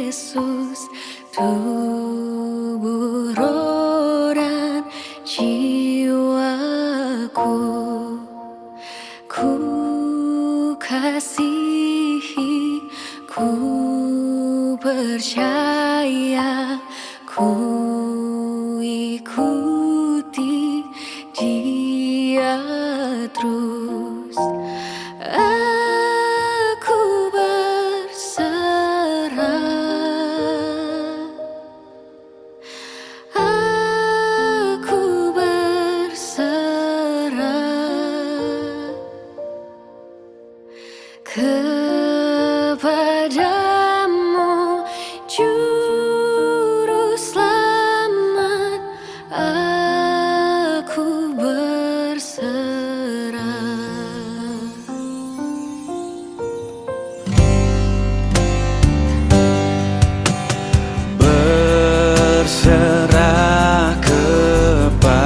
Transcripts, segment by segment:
Yesus, tubuh, roh, dan jiwaku. Ku kasihi, ku percaya, ku ikuti Dia terus. Aku berserah, aku berserah kepadamu, Juru Selamat. Aku berserah. Berserah kepada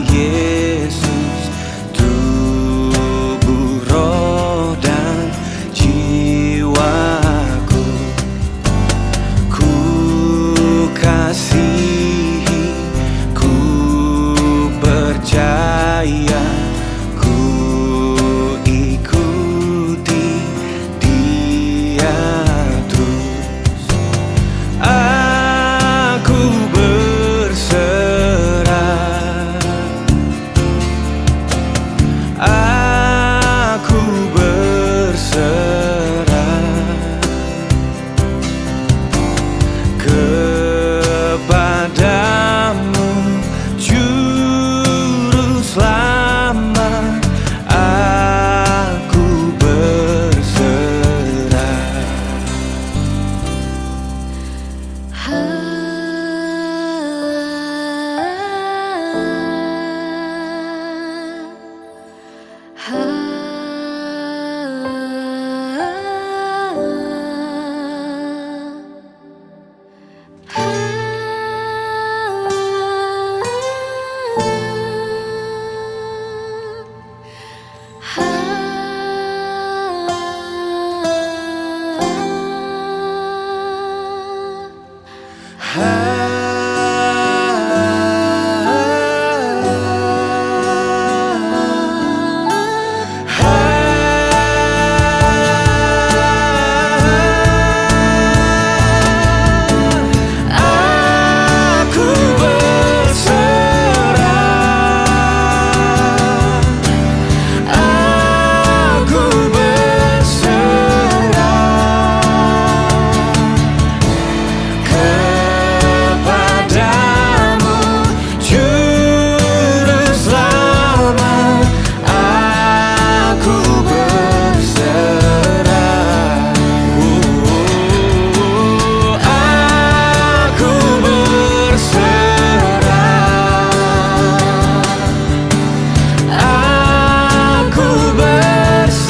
Yesus, tubuh, roh, dan jiwaku. Ku kasihi, ku percaya, ku ikuti Dia terus. Aku berserah, aku berserah kepadamu, Juru Selamat. Aku berserah. Aku berserah, aku berserah kepadamu, Juru Selamat. Aku berserah, aku berserah, aku berserah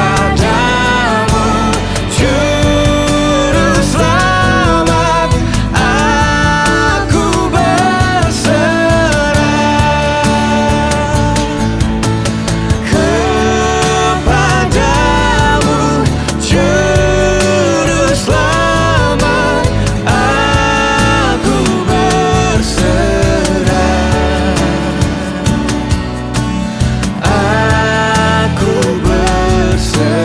kepadamu, Juru Selamat. Aku berserah kepadamu, Juru Selamat. Aku berserah, aku berserah,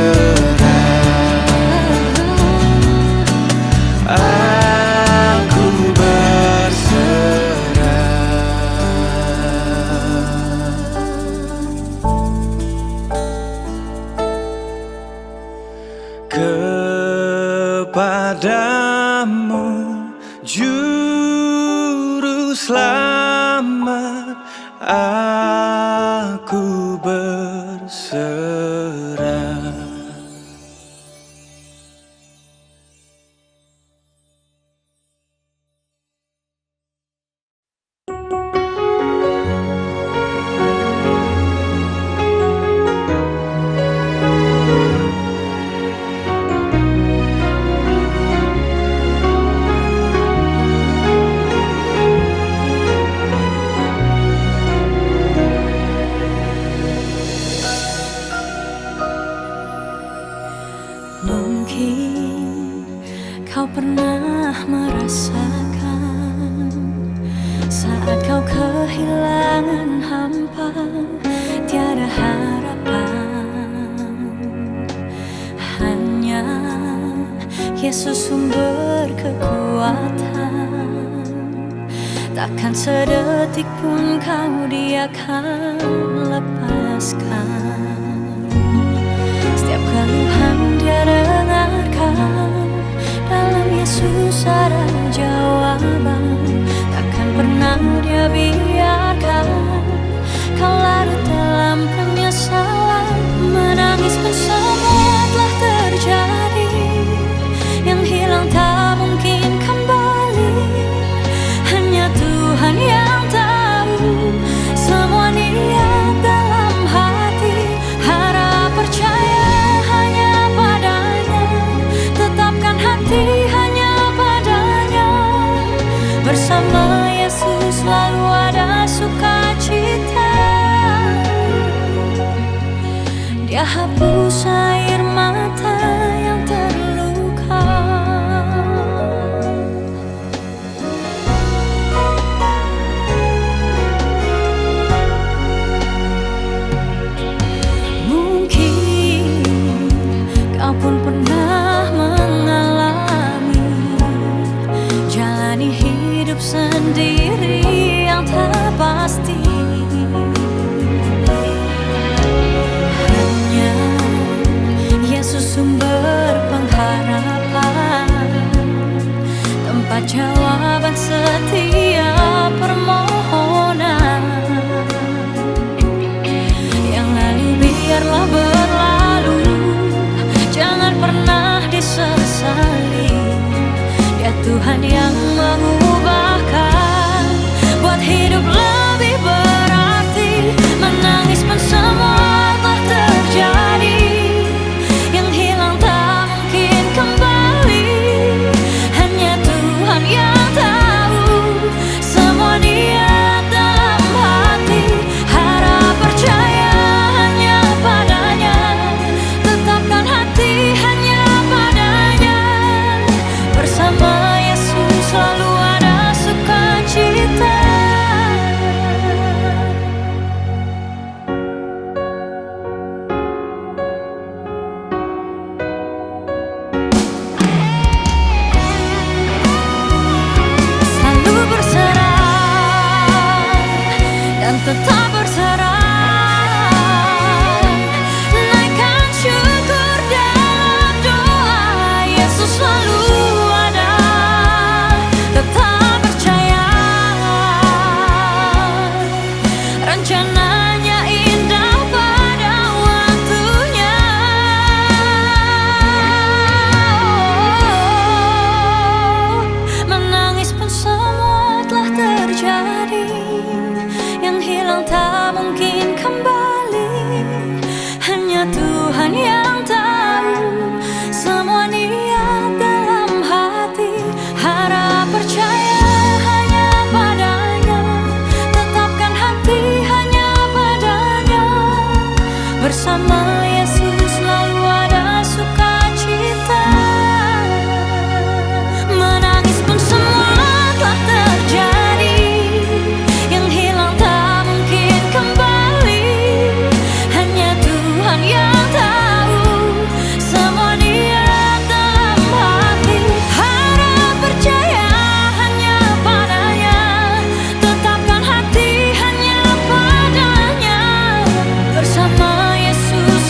aku berserah kepadamu, Juru Selamat. Aku berserah. Mungkin kau pernah merasakan saat kau kehilangan hampa, tiada harapan. Hanya Yesus sumber kekuatan. Takkan sedetik pun kau Dia akan lepaskan. Setiap keluhan Dia dengarkan, dalam Yesus ada jawaban. Takkan pernah Dia biarkan kau larut dalam penyesalan. Menangis pun semua telah terjadi, yang hilang tak mungkin kembali. Hanya Tuhan yang tahu semua niat dalam hati. Harap percaya hanya padanya, tetapkan hati hanya padanya. Bersama Yesus selalu ada sukacita. Dia hapus air mata yang terluka. Mungkin kau pun pernah mengalami jalani hidup sendiri yang tak pasti. Hanya Yesus sumber pengharapan, tempat jawaban setiap permohonan. Yang lalu biarlah berlalu, jangan pernah disesali. Dia Tuhan yang mengubahkan, buat hidup lebih berarti. Menangis pun semua telah terjadi, yang hilang tak mungkin kembali. Hanya Tuhan yang tahu semua niat dalam hati. Harap percaya hanya padanya, tetapkan hati hanya padanya. Bersama Yesus selalu ada sukacita. Selalu berserah dan tetap berserah. Naikkan syukur dalam doa. Yesus selalu ada, tetap percaya. Rencananya indah pada waktunya. Menangis pun semua telah terjadi, yang hilang tak mungkin kembali. Hanya Tuhan yang tahu semua niat dalam hati. Harap percaya hanya padanya, tetapkan hati hanya padanya. Bersama Yesus selalu ada sukacita. Menangis pun semua telah terjadi, yang hilang tak mungkin kembali. Hanya Tuhan yang tahu semua niat dalam hati. Harap percaya hanya padanya, tetapkan hati hanya padanya. Bersama Yesus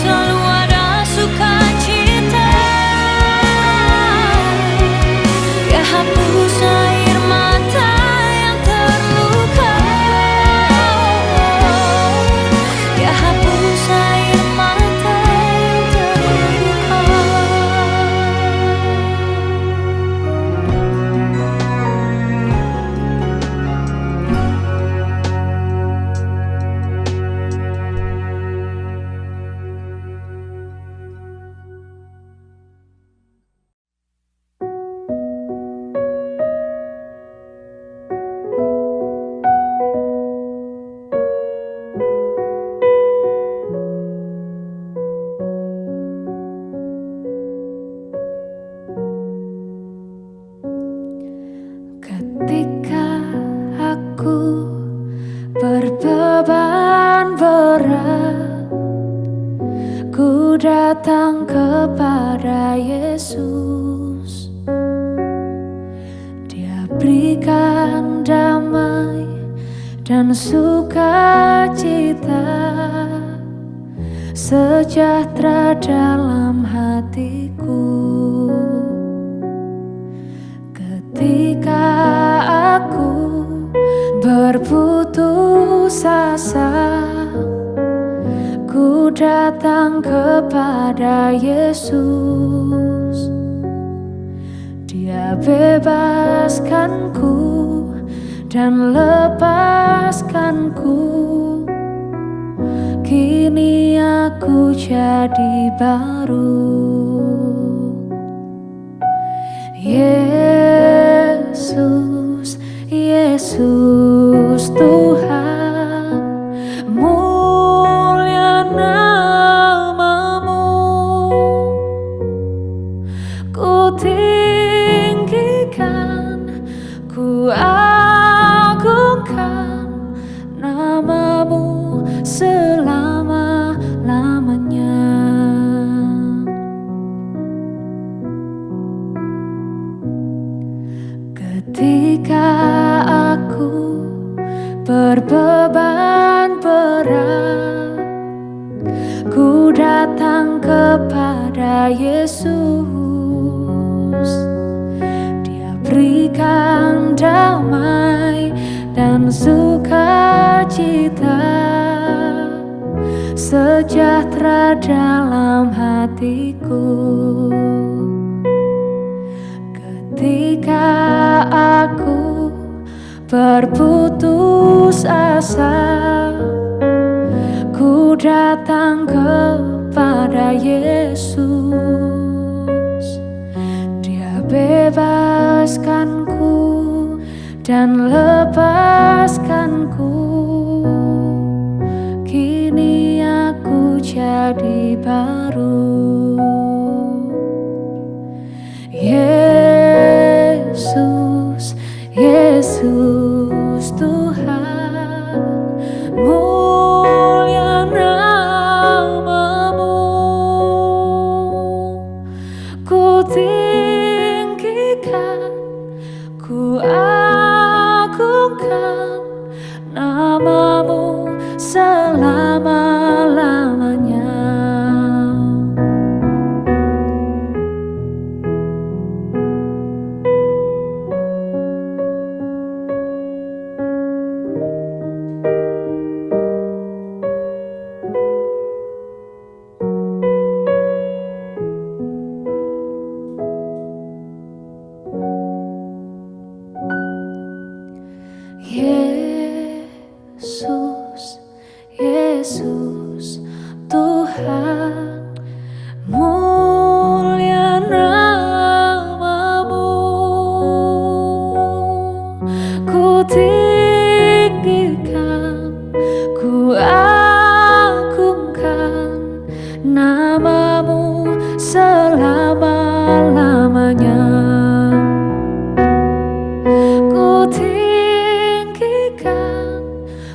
Ku datang kepada Yesus, Dia berikan damai dan sukacita, sejahtera dalam hatiku. Ketika aku berputus asa, ku datang kepada Yesus. Dia bebaskanku dan lepaskanku. Kini aku jadi baru. Yesus, Yesus Tuhan, mulia namamu. Ku tinggikan, ku agungkan namamu selama-lamanya. Ketika aku berbeban berat, ku datang kepada Yesus. Dia berikan damai dan sukacita, sejahtera dalam hatiku. Ketika aku berputus asa, ku datang kepada Yesus. Dia bebaskanku dan lepaskanku. Kini aku jadi baru. Yesus, Yesus Tuhan, mulia namamu. Ku tinggikan, ku agungkan namamu selama-lamanya. Yesus, Yesus Tuhan, mulia namamu. Ku tinggikan, ku agungkan namamu selama-lamanya. Ku tinggikan,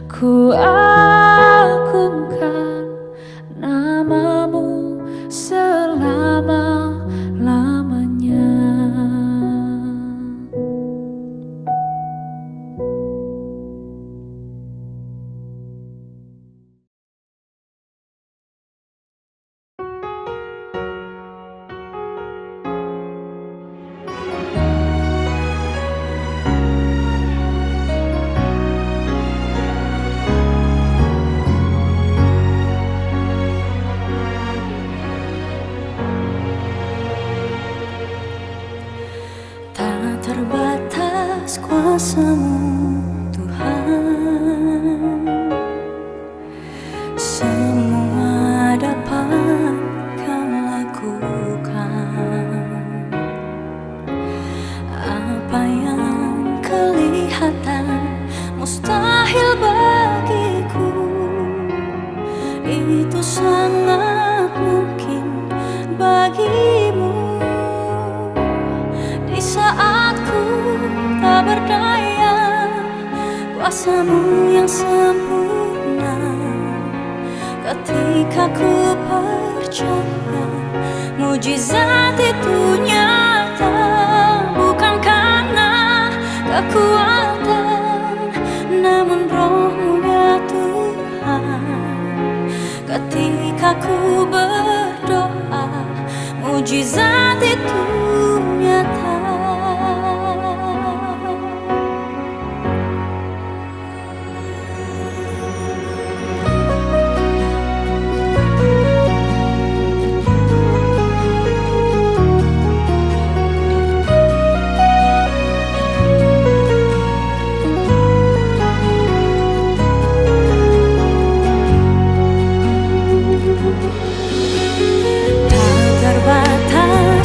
ku agungkan namamu selama-lamanya. Terbatas kuasa-Mu Tuhan, semua dapat Kau lakukan. Apa yang kelihatan mustahil bagiku, itu sangat mungkin bagimu. Di saat ku tak berdaya, kuasa-Mu yang sempurna ketika ketika ku percaya mujizat itu nyata, bukan karena kekuatan, namun Roh-Mu ya Tuhan. Ketika ku berdoa, mujizat itu nyata. Tak terbatas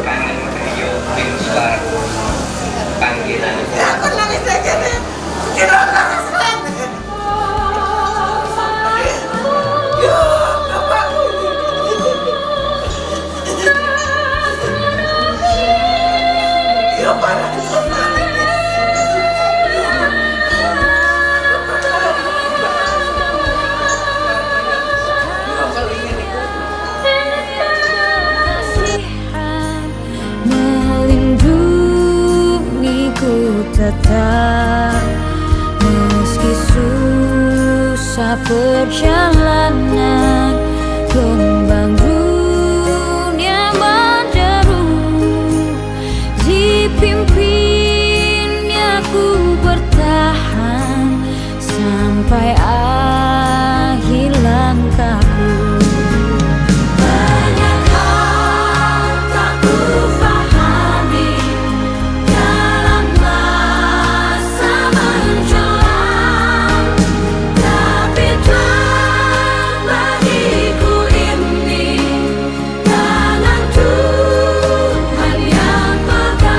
kangen Rio Tim Suar panggilan Aku nangis aja nih. Kita nangis lagi. Ya, bapakku. Ya, parah. Kasihan melindungiku tetap meski susah perjalanan gelombang dunia menderu dipimpinnya ku bertahan sampai akhir langkahku. Banyak hal tak ku pahami dalam masa menjelang, tapi Tuhan bagiku ini tangan Tuhan yang pegang.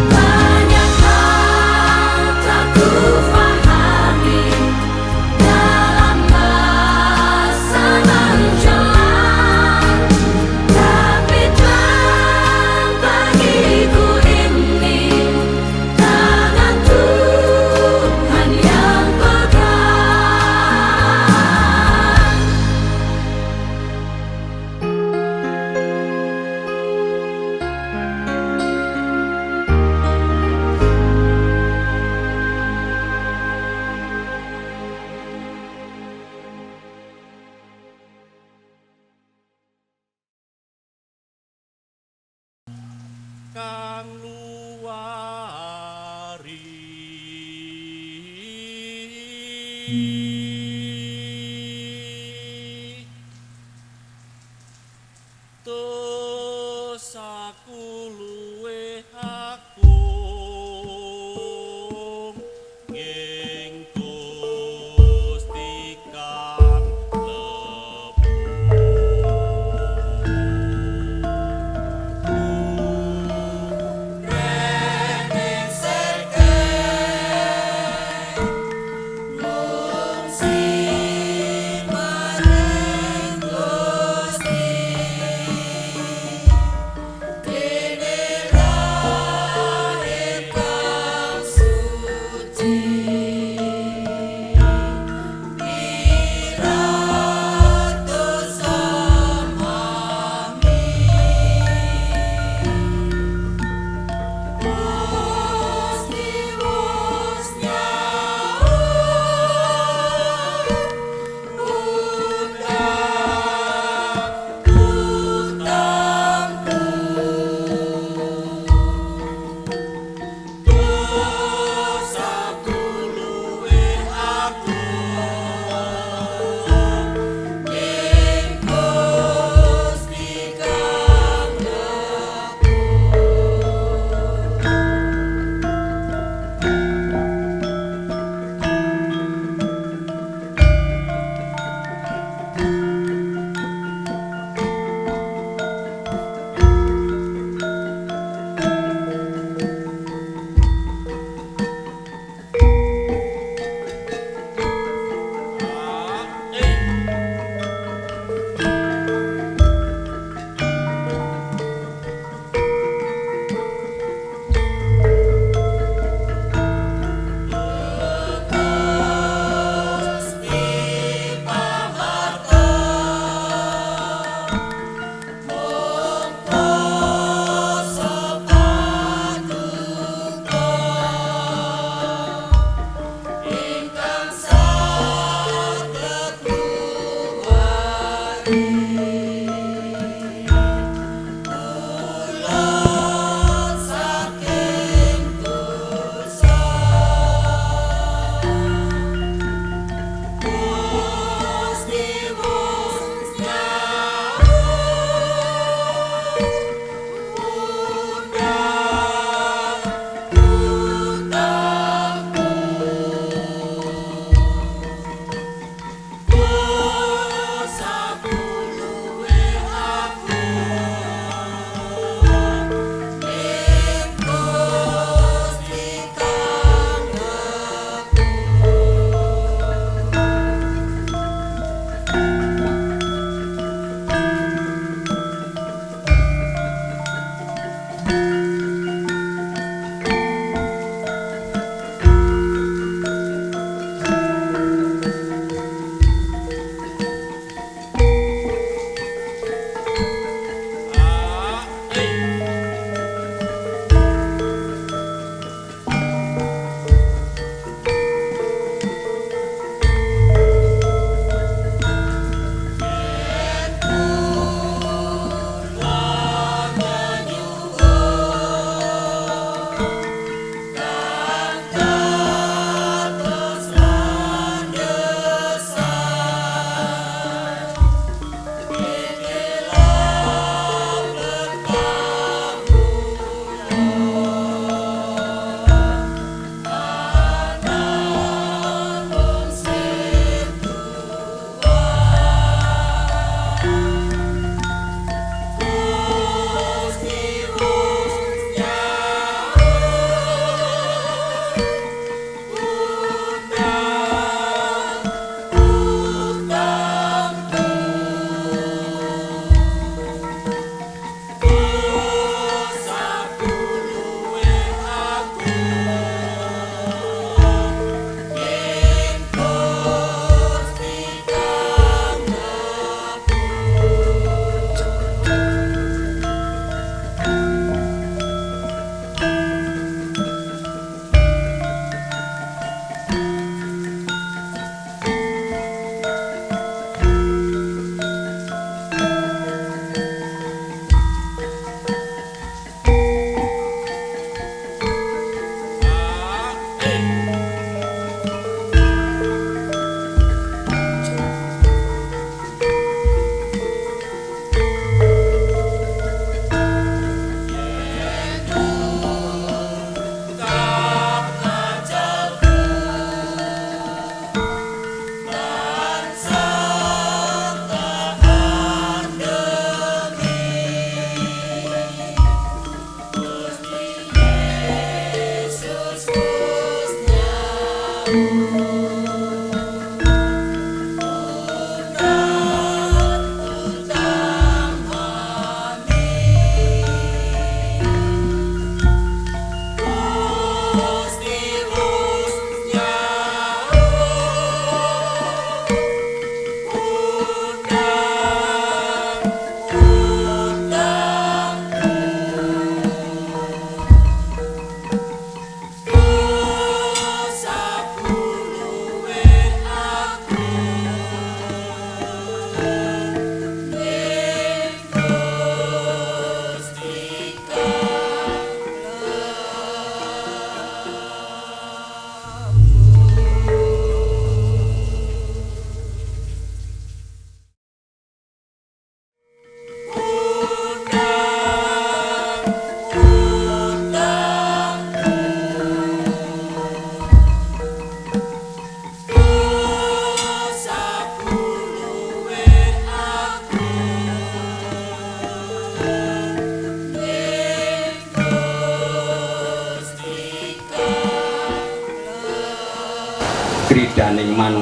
Banyak hal tak ku pahami dalam masa menjelang, tapi Tuhan bagiku ini tangan Tuhan yang Kang luari dosaku luwih agung ing Gusti kang lebu.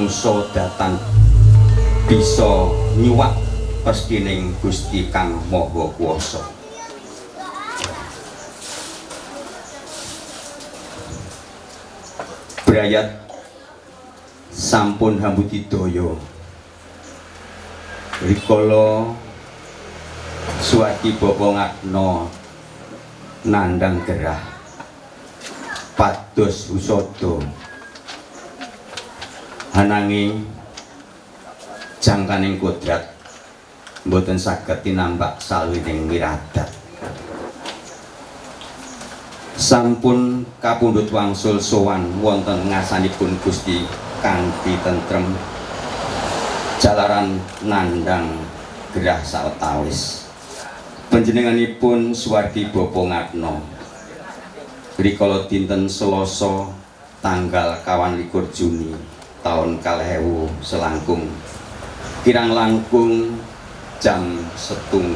mangsa datang bisa nyuwak pestining Gusti Kang Maha Kuwasa. Brayat sampun hambudidaya rikala Suwadi Bapa Ngatna nandhang gerah pados husada ananging jangkaning kodrat mboten saged tinambak sawining wiradat. Sampun kapundhut wangsul sowan wonten ngasanipun Gusti kanthi tentrem jalaran nandhang gerah sawetawis. Panjenenganipun Suwardi Bapa Ngatna rikala dinten Selasa tanggal 21 Juni tahun 2000 selangkung kirang langkung jam 01:18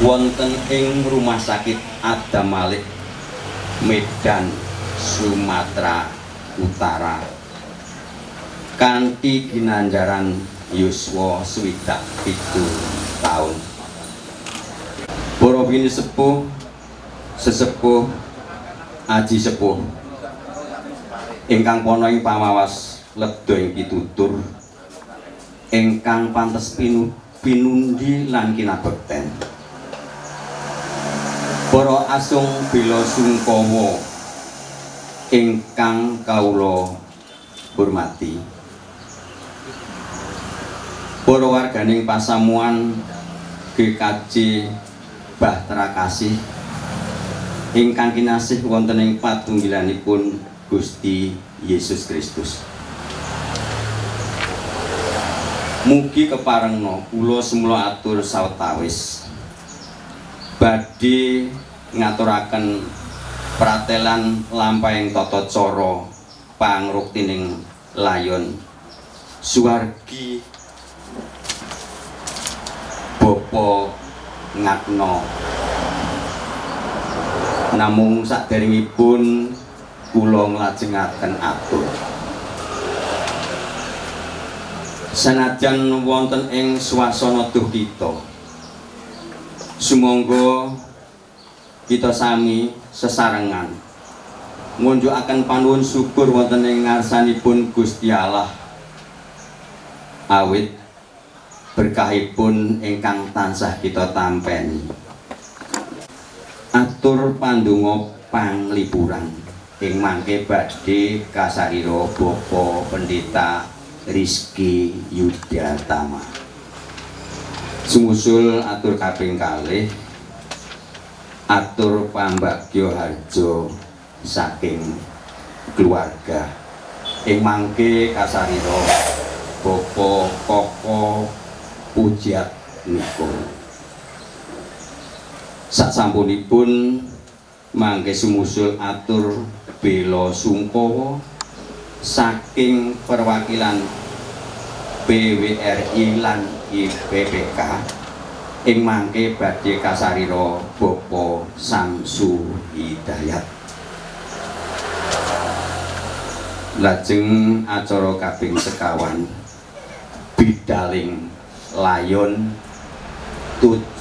wonten ing Rumah Sakit Adam Malik Medan Sumatera Utara kanthi ginanjaran yuswa 67 taun. Para bini sepuh, sesepuh, aji sepuh ingkang pana ing pamawas ledha ing pitutur ingkang pantes pinundi lan kinabekten. Para asung bela sungkawa ingkang kawula hormati, para warganing pasamuan GKJ Bahtera Kasih ingkang kinasih wonten ing patunggilanipun Gusti Yesus Kristus. Mugi keparengna kula semula atur sawetawis badhe ngaturaken pratelan lampahing tata cara pangruktining layon Suwardi Bapa Ngatna. Namung saderengipun kula nglajengaken atur senajan wonten ing swasana duka, sumangga kita sami sesarengan ngunjukaken panuwun syukur wonten ing ngarsanipun Gusti Allah awit berkahipun ingkang tansah kita tampeni. Atur pandonga panglipuran ing mangke badhe kasarira Bapak Pendeta Rizky Yudatama. Sumusul atur kaping kalih atur pambagya harja saking keluarga ing mangke kasarira Bapak Koko Pujiat Niko. Sasampunipun mangke sumusul atur bela sungkawa saking perwakilan PWRI lan IPPK ing mangke badhe kasarira Bapak Samsu Hidayat. Lajeng acara kaping sekawan bidaling layon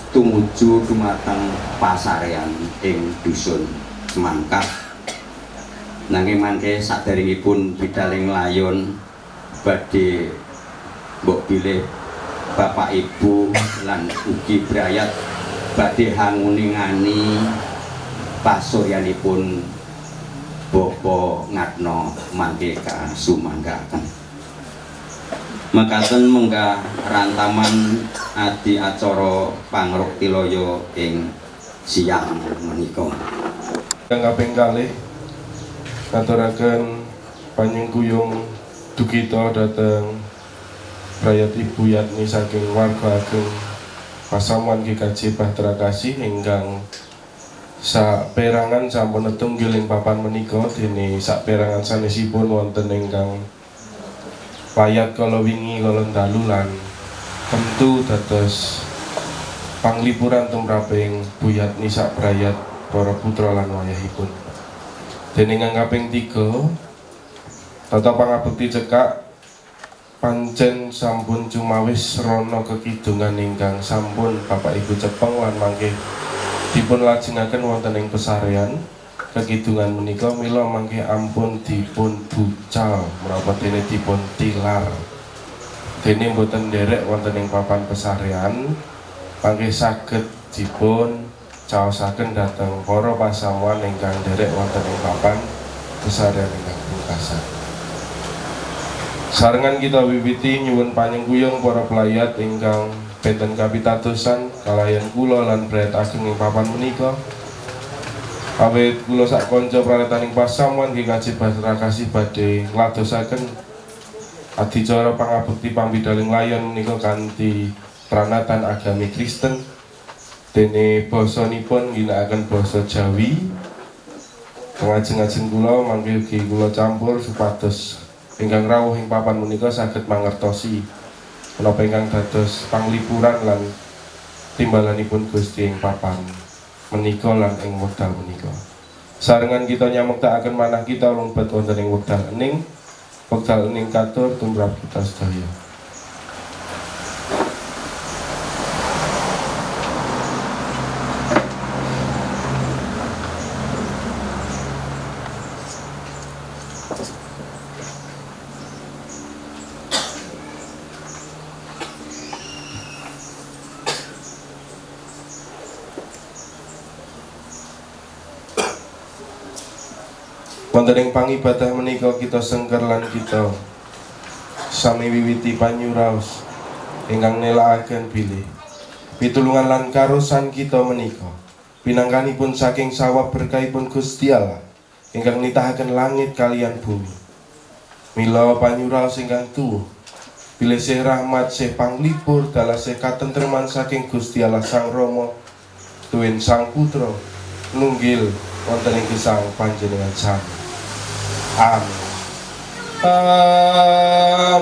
tumuju dumateng pasarean ing dusun Semangkah. Nanging mangke saderengipun bidaling layon badhe mbok bilih Bapak Ibu lan ugi brayat badhe hanguningani pasuryanipun Bapak Ngatna mangke kasumanggaken. Mekaten menggah rantaman adi acara pangruktilaya ing siang menika. Yang kaping kalih ngaturaken panyengkuyung dukita dhateng brayat Ibu Yatni saking warga ageng pasamuan GKJ Bahtera Kasih ingkang saperangan sampun netunggil ing papan menika dene saperangan sanesipun wonten ingkang payat kala wingi kala dalu lan tentu dados panglipuran tumraping Bu Yatni sak brayat para putra lan wayahipun. Dene ingkang kaping 3 Tata pangabekti cekak pancen sampun cumawis rono kekidungan ingkang sampun Bapak Ibu cepeng lan mangke dipun lajengaken wonten ing pesarean kekidungan menika mila mangke ampun dipun bucal menapa dene dipun tilar dene mboten nderek wonten ing papan pesarean mangke saged dipun caosaken dhateng para pasamuan ingkang nderek wonten ing papan pesarean ingkang pungkasan. Sarengan kita wiwiti nyuwun panyengkuyung para pelayat ingkang benten kapitadosan kalayan kula lan Bret ageng ing papan menika. Awit kula sak kanca praletaning pasamuan nggih kajib kasih badhe ngladosaken adicara pangabekti pambidaling layon menika kanthi pranatan agami Kristen. Dene basanipun ginakaken basa Jawi. Ngajeng-ajeng kula mangke ugi kula campur supados ingkang rawuh ing papan menika saged mangertosi menapa ingkang dados panglipuran lan timbalanipun Gusti ing papan menika lan ing wekdal menika. Sarengan kita nyamektakaken manah kita lumebet wonten ing wekdal ening katur tumrap kita sedaya. Wonten ing pangibadah menika kita sengker lan kita sami wiwiti panyuraos ingkang nelakaken bilih pitulungan lan karosan kita menika pinangkanipun saking sawab berkahipun Gusti Allah ingkang nitahaken langit kaliyan bumi. Mila panyuraos ingkang tuwuh bilih sih rahmat sih panglipur dalah sih katentreman saking Gusti Allah Sang Rama tuwin Sang Putra nunggil wonten ing gesang panjenengan sami. Amin.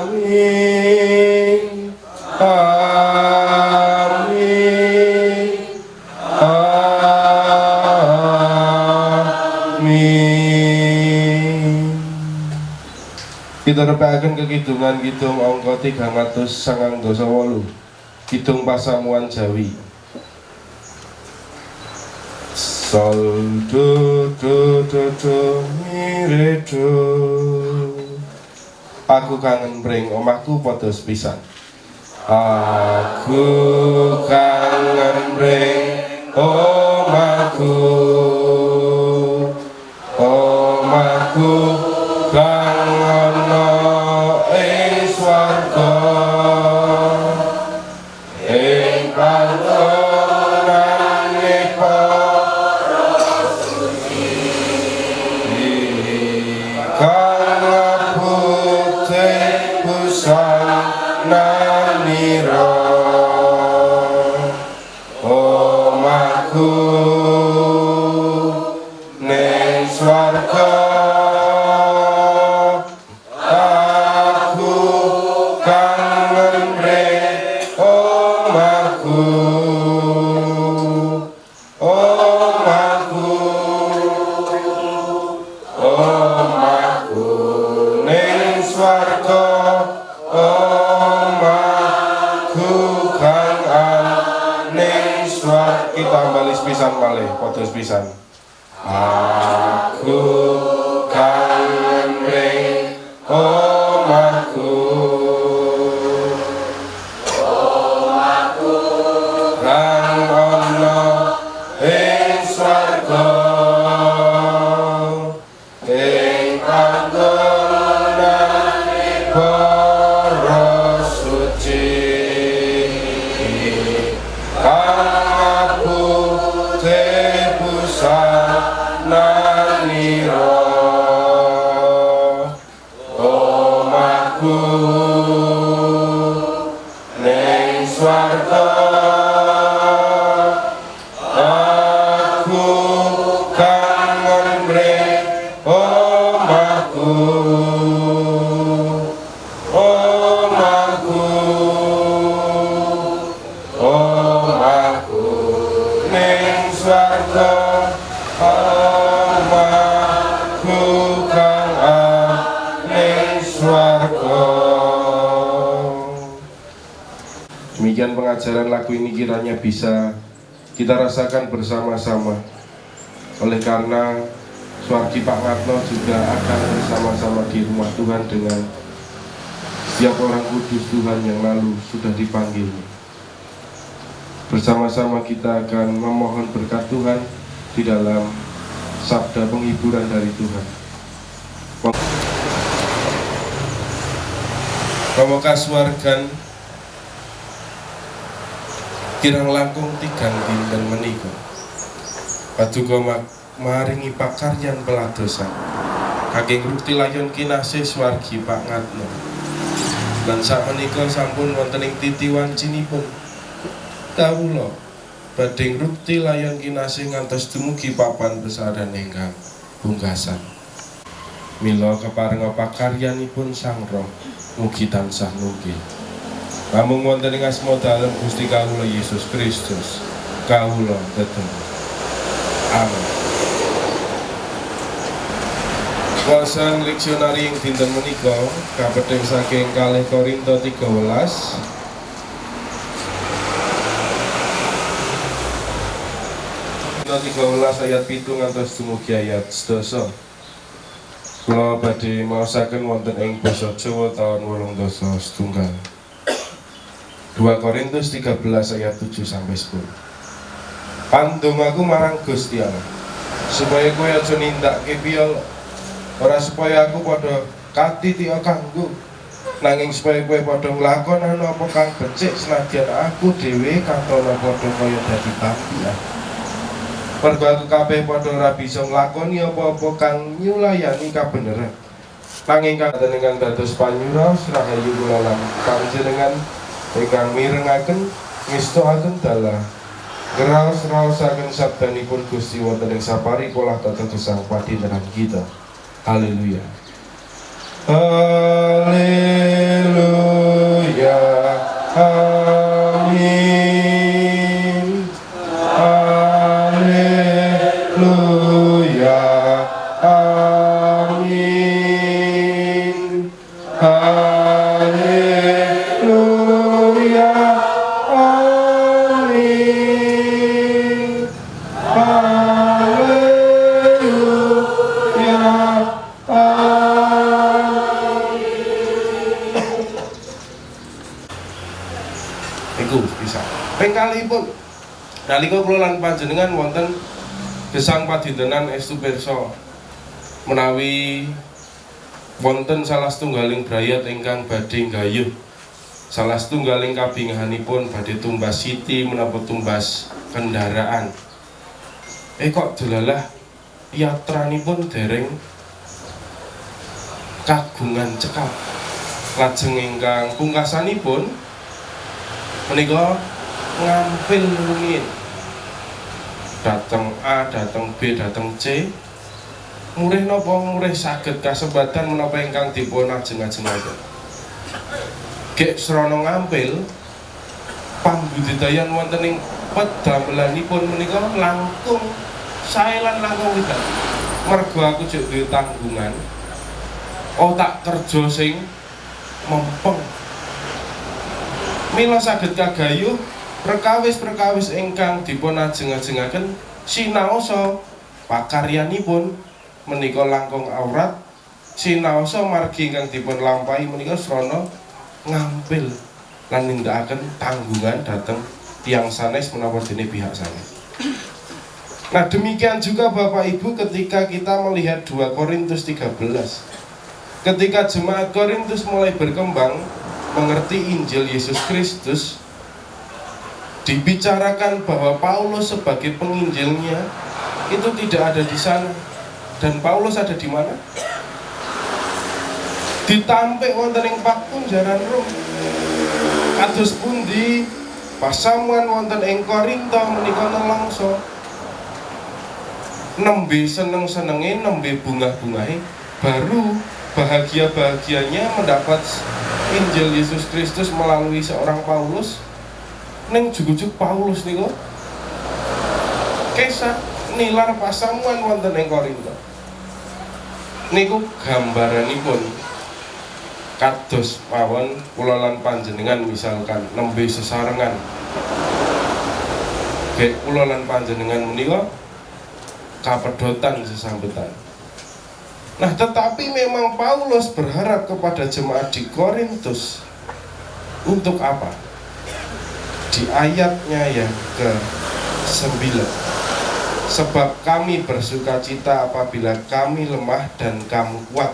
Amin. Amin. Amin. Kita repekaken kekidungan kidung angka 398 kidung pasamuan Jawi. Sol do do do do mi re do. Aku kangen mring omahku padha sepisan. Aku kangen mring omahku. Omahku kang ana ing swarga. Ing panggonane nanira omahku ning swarga aku kangen mring omahku ning swarga kita balis pisan malih padha pisan. Aku kangen mring omahku. Kang ana ing swarga. Ing panggonane para suci. Nanira omahku dengan pengajaran lagu ini kiranya bisa kita rasakan bersama-sama. Oleh karena Swargi Pak Ngatno juga akan bersama-sama di rumah Tuhan dengan setiap orang kudus Tuhan yang lalu sudah dipanggil. Bersama-sama kita akan memohon berkat Tuhan di dalam sabda penghiburan dari Tuhan. Pamungkas wargan kirang langkung tigang dinten menika paduka maringi pakaryan peladosan kagem rukti layon kinasih Swargi Pak Ngatno lan sakmenika sampun wonten ing titi wancinipun kawula badhe rukti layon kinasih ngantos dumugi papan besaran ingkang pungkasan. Mila keparenga pakaryanipun Sang Roh mugi tansah nunggih. Namung wonten ing asma dalem Gusti kawula Yesus Kristus kawula tetembung. Amin. Wawasan leksionari ing dinten menika kapething saking 2 Korintus 13 ayat 7 ngantos dumugi ayat 11. Kula badhe maosaken wonten ing basa Jawa taun 18 2 Korintus 13 ayat 7 sampai 10. Pandongaku marang Gusti Allah supaya kowe aja nindakake piyala, ora supaya aku padha katitika kanggo, nanging supaya kowe padha nglakoni apa kang becik senadyan aku dhewe katana padha kaya dadi pampilan. Mergo aku kabeh padha ora bisa nglakoni apa-apa kang nyulayani kabeneran. Nanging kanjenengan dados panyuraos rahayu kula lan panjenengan ingkang mirengaken ngestoaken dalah ngeraos-raosaken sabdanipun Gusti wonten ing saparipurna dhateng gesang padintenan kita. Haleluya. Haleluya. Amin. Haleluya. Amin. Haleluya. Amin. Haleluya. Iku bisa. Pengkalipun nalika kula lan panjenengan wonten gesang padintenan estu pirsa menawi wonten salah setunggaling brayat ingkang badhe gayuh salah setunggaling kabingahanipun badhe tumbas siti menapa tumbas kendaraan. Kok delalah yatranipun dereng kagungan cekap. Lajeng ingkang pungkasanipun menika ngampil rumiyin. Dateng A, dateng B, dateng C. Murih napa murih saged kasempatan menapa ingkang dipun ajeng-ajengaken. Gek srana ngampil pambudidayan wonten ing pedamelanipun menika langkung sae lan langkung widak. Mergo aku juk duwe tanggungan. Tak kerja sing mempeng. Mila saged kagayuh perkawis-perkawis ingkang dipun ajeng-ajengaken sinaosa pakaryanipun menika langkung awrat, sinaosa margi ingkang dipun lampahi menika srana ngampil lan nindakaken tanggungan dhateng tiyang sanes menawa dene pihak sanes. Nah, demikian juga Bapak Ibu ketika kita melihat 2 Korintus 13. Ketika jemaat Korintus mulai berkembang mengerti Injil Yesus Kristus, dibicarakan bahwa Paulus sebagai penginjilnya itu tidak ada di sana. Dan Paulus ada di mana? Ditampik wonten ing pakunjaran Rom. Kados pundi pasamuan wonten ing Korinto menika nelangsa. Nembe seneng-senenge, nembe bungah-bungahe, baru bahagia-bahagianya mendapat Injil Yesus Kristus melalui seorang Paulus. Neng jujuk Paulus niku kesah nilar pasamuan wonten ing Korinto. Niku gambaranipun kados mawon kula lan panjenengan misalkan nembe sesarengan nggih kula lan panjenengan menika kapedotan sesambetan. Nah, tetapi memang Paulus berharap kepada jemaat di Korintus untuk apa? Di ayatnya yang ke-9. Sebab kami bersukacita apabila kami lemah dan kamu kuat.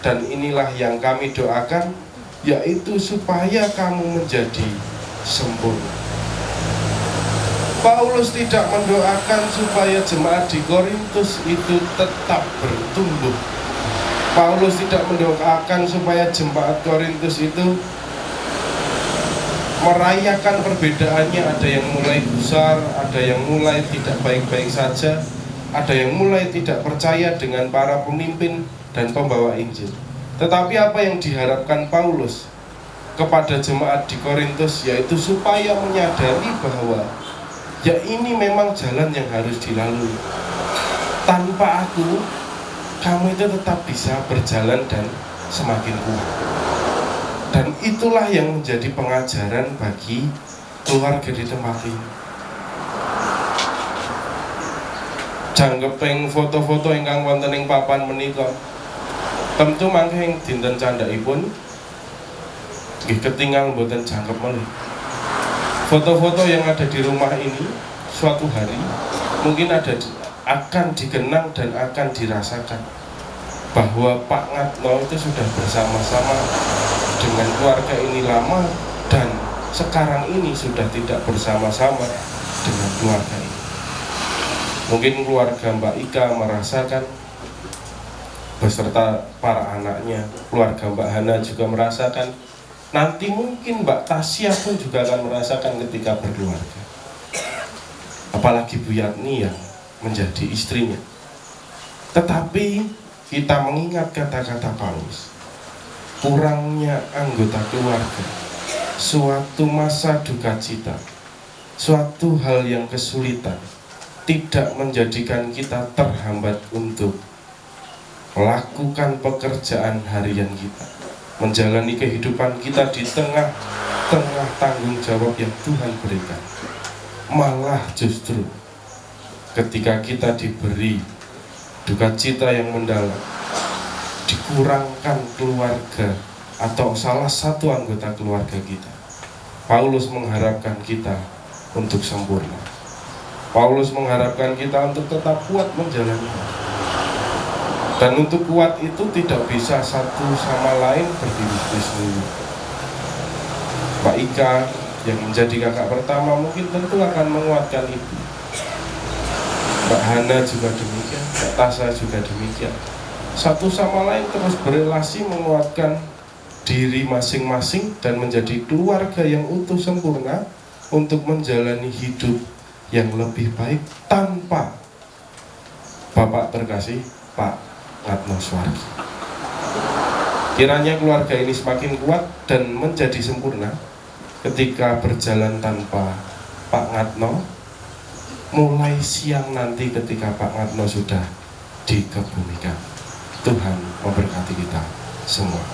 Dan inilah yang kami doakan, yaitu supaya kamu menjadi sempurna. Paulus tidak mendoakan supaya jemaat di Korintus itu tetap bertumbuh. Paulus tidak mendoakan supaya jemaat Korintus itu merayakan perbedaannya. Ada yang mulai gusar, ada yang mulai tidak baik-baik saja, ada yang mulai tidak percaya dengan para pemimpin dan pembawa Injil. Tetapi apa yang diharapkan Paulus kepada jemaat di Korintus, yaitu supaya menyadari bahwa ya ini memang jalan yang harus dilalui. Tanpa aku, kamu itu tetap bisa berjalan dan semakin kuat. Dan itulah yang menjadi pengajaran bagi keluarga di tempat ini. Janggeping foto-foto ingkang wonten ing papan menika, tentu mangke dinten candhaipun nggih ketinggal mboten jangkep malih. Foto-foto yang ada di rumah ini suatu hari mungkin akan dikenang dan akan dirasakan bahwa Pak Ngatno itu sudah bersama-sama dengan keluarga ini lama dan sekarang ini sudah tidak bersama-sama dengan keluarga ini. Mungkin keluarga Mbak Ika merasakan beserta para anaknya, keluarga Mbak Hana juga merasakan, nanti mungkin Mbak Tasya pun juga akan merasakan ketika berkeluarga. Apalagi Bu Yatni yang menjadi istrinya. Tetapi kita mengingat kata-kata Paulus, kurangnya anggota keluarga, suatu masa duka cita, suatu hal yang kesulitan, tidak menjadikan kita terhambat untuk melakukan pekerjaan harian kita, menjalani kehidupan kita di tengah-tengah tanggung jawab yang Tuhan berikan. Malah justru ketika kita diberi duka cita yang mendalam, dikurangkan keluarga atau salah satu anggota keluarga kita, Paulus mengharapkan kita untuk sempurna. Paulus mengharapkan kita untuk tetap kuat menjalani. Dan untuk kuat itu tidak bisa satu sama lain berdiri sendiri. Pak Ika yang menjadi kakak pertama mungkin tentu akan menguatkan ibu. Mbak Hana juga demikian, Mbak Tasya juga demikian. Satu sama lain terus berelasi menguatkan diri masing-masing dan menjadi keluarga yang utuh sempurna untuk menjalani hidup yang lebih baik tanpa Bapak terkasih Pak Ngatno Swargi. Kiranya keluarga ini semakin kuat dan menjadi sempurna ketika berjalan tanpa Pak Ngatno, mulai siang nanti ketika Pak Ngatno sudah dikebumikan. Tuhan memberkati kita semua.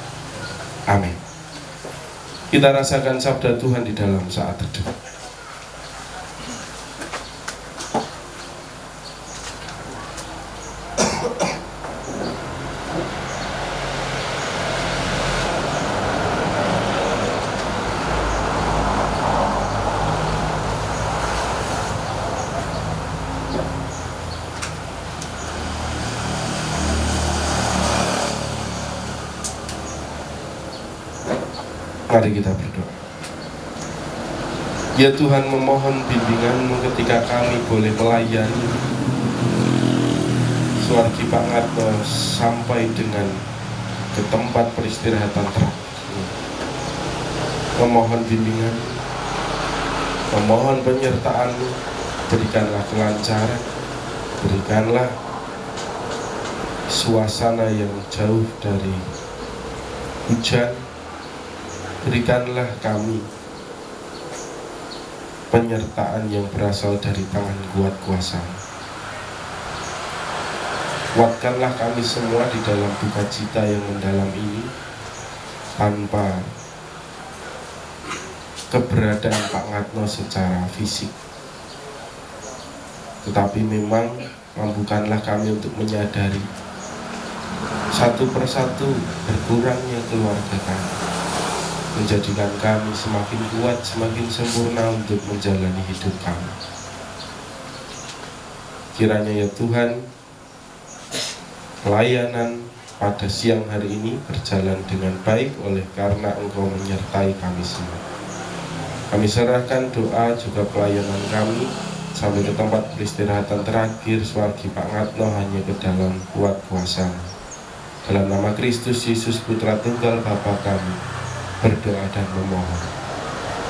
Amin. Kita rasakan sabda Tuhan di dalam saat teduh. Mari kita berdoa. Ya Tuhan, memohon bimbingan-Mu ketika kami boleh melayani Swargi Pak Ngatno sampai dengan ke tempat peristirahatan terakhir. Memohon bimbingan, memohon penyertaan-Mu, berikanlah kelancaran, berikanlah suasana yang jauh dari hujan. Berikanlah kami penyertaan yang berasal dari tangan kuat kuasa. Kuatkanlah kami semua di dalam duka cita yang mendalam ini. tanpa keberadaan Pak Ngatno secara fisik. Tetapi memang mampukanlah kami untuk menyadari satu persatu berkurangnya keluarga kami, menjadikan kami semakin kuat, semakin sempurna untuk menjalani hidup kami. Kiranya ya Tuhan, pelayanan pada siang hari ini berjalan dengan baik oleh karena Engkau menyertai kami semua. Kami serahkan doa juga pelayanan kami sampai ke tempat peristirahatan terakhir Swargi Pak Ngatno hanya ke dalam kuat kuasa. Dalam nama Kristus Yesus Putra Tunggal Bapa kami berdoa dan memohon.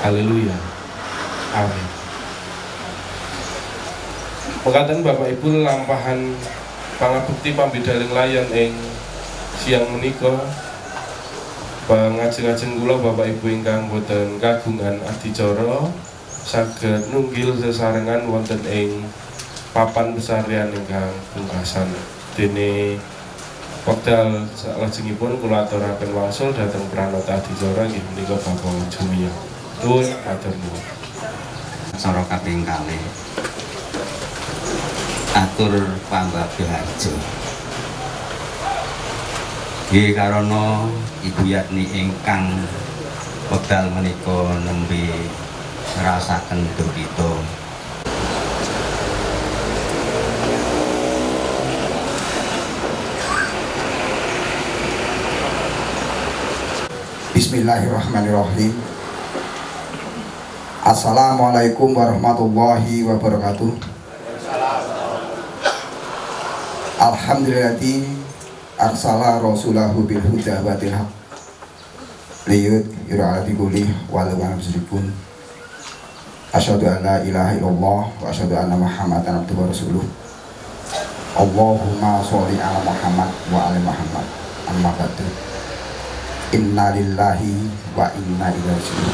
Haleluya. Amin. Mekaten Bapak Ibu lampahan pangabekti pambidaling layan ing siang menika ngajeng-ajeng kula Bapak Ibu ingkang boten kagungan adicara saged nunggil sesarengan wonten ing papan pesarian ingkang pungkasan. Dene wekdal salajengipun kula aturaken wangsul dhateng pranata adicara inggih menika Bapak Jumiya. Nuwun matur nuwun. Acara kaping kalih atur pambabdaharjo. Nggih karana Ibu Yatni ingkang wekdal menika nembe ngrasaken duka. Bismillahirrahmanirrahim. Assalamualaikum warahmatullahi wabarakatuh. Alhamdulillahirabbil arsala rasulahu bil huda wa dinil haq liyud yura'ati kulli wal musyrikun. Asyhadu an la ilaha illallah wa asyhadu anna Muhammadan abduhu wa rasuluh. Allahumma sholli ala Muhammad wa ali Muhammad. Amma ba'du. Inna lillahi wa inna ilaihi raji'un.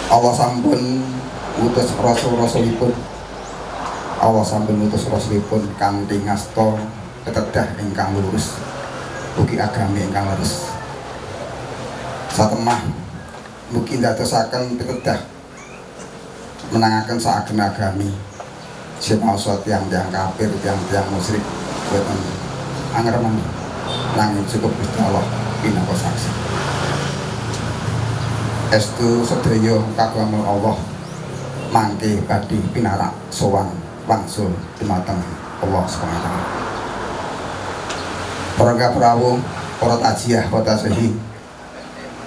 Allah sampun utus rasul-rasulipun. Allah sampun utus rasulipun kanthi ngasta ketedah ingkang lurus, ugi agami ingkang leres. Satemah mugi ndadosaken pitedah menangaken saagem agami semaosa tiyang-tiyang kafir, tiyang-tiyang musyrik boten angeremen nanging cukup Gusti Allah pinaka saksi. Estu sedaya kagungane Allah mangke badhe pinarak sowan wangsul dumateng Allah Subhanahu wa taala. Para prawuh, para tajiah, para tasbih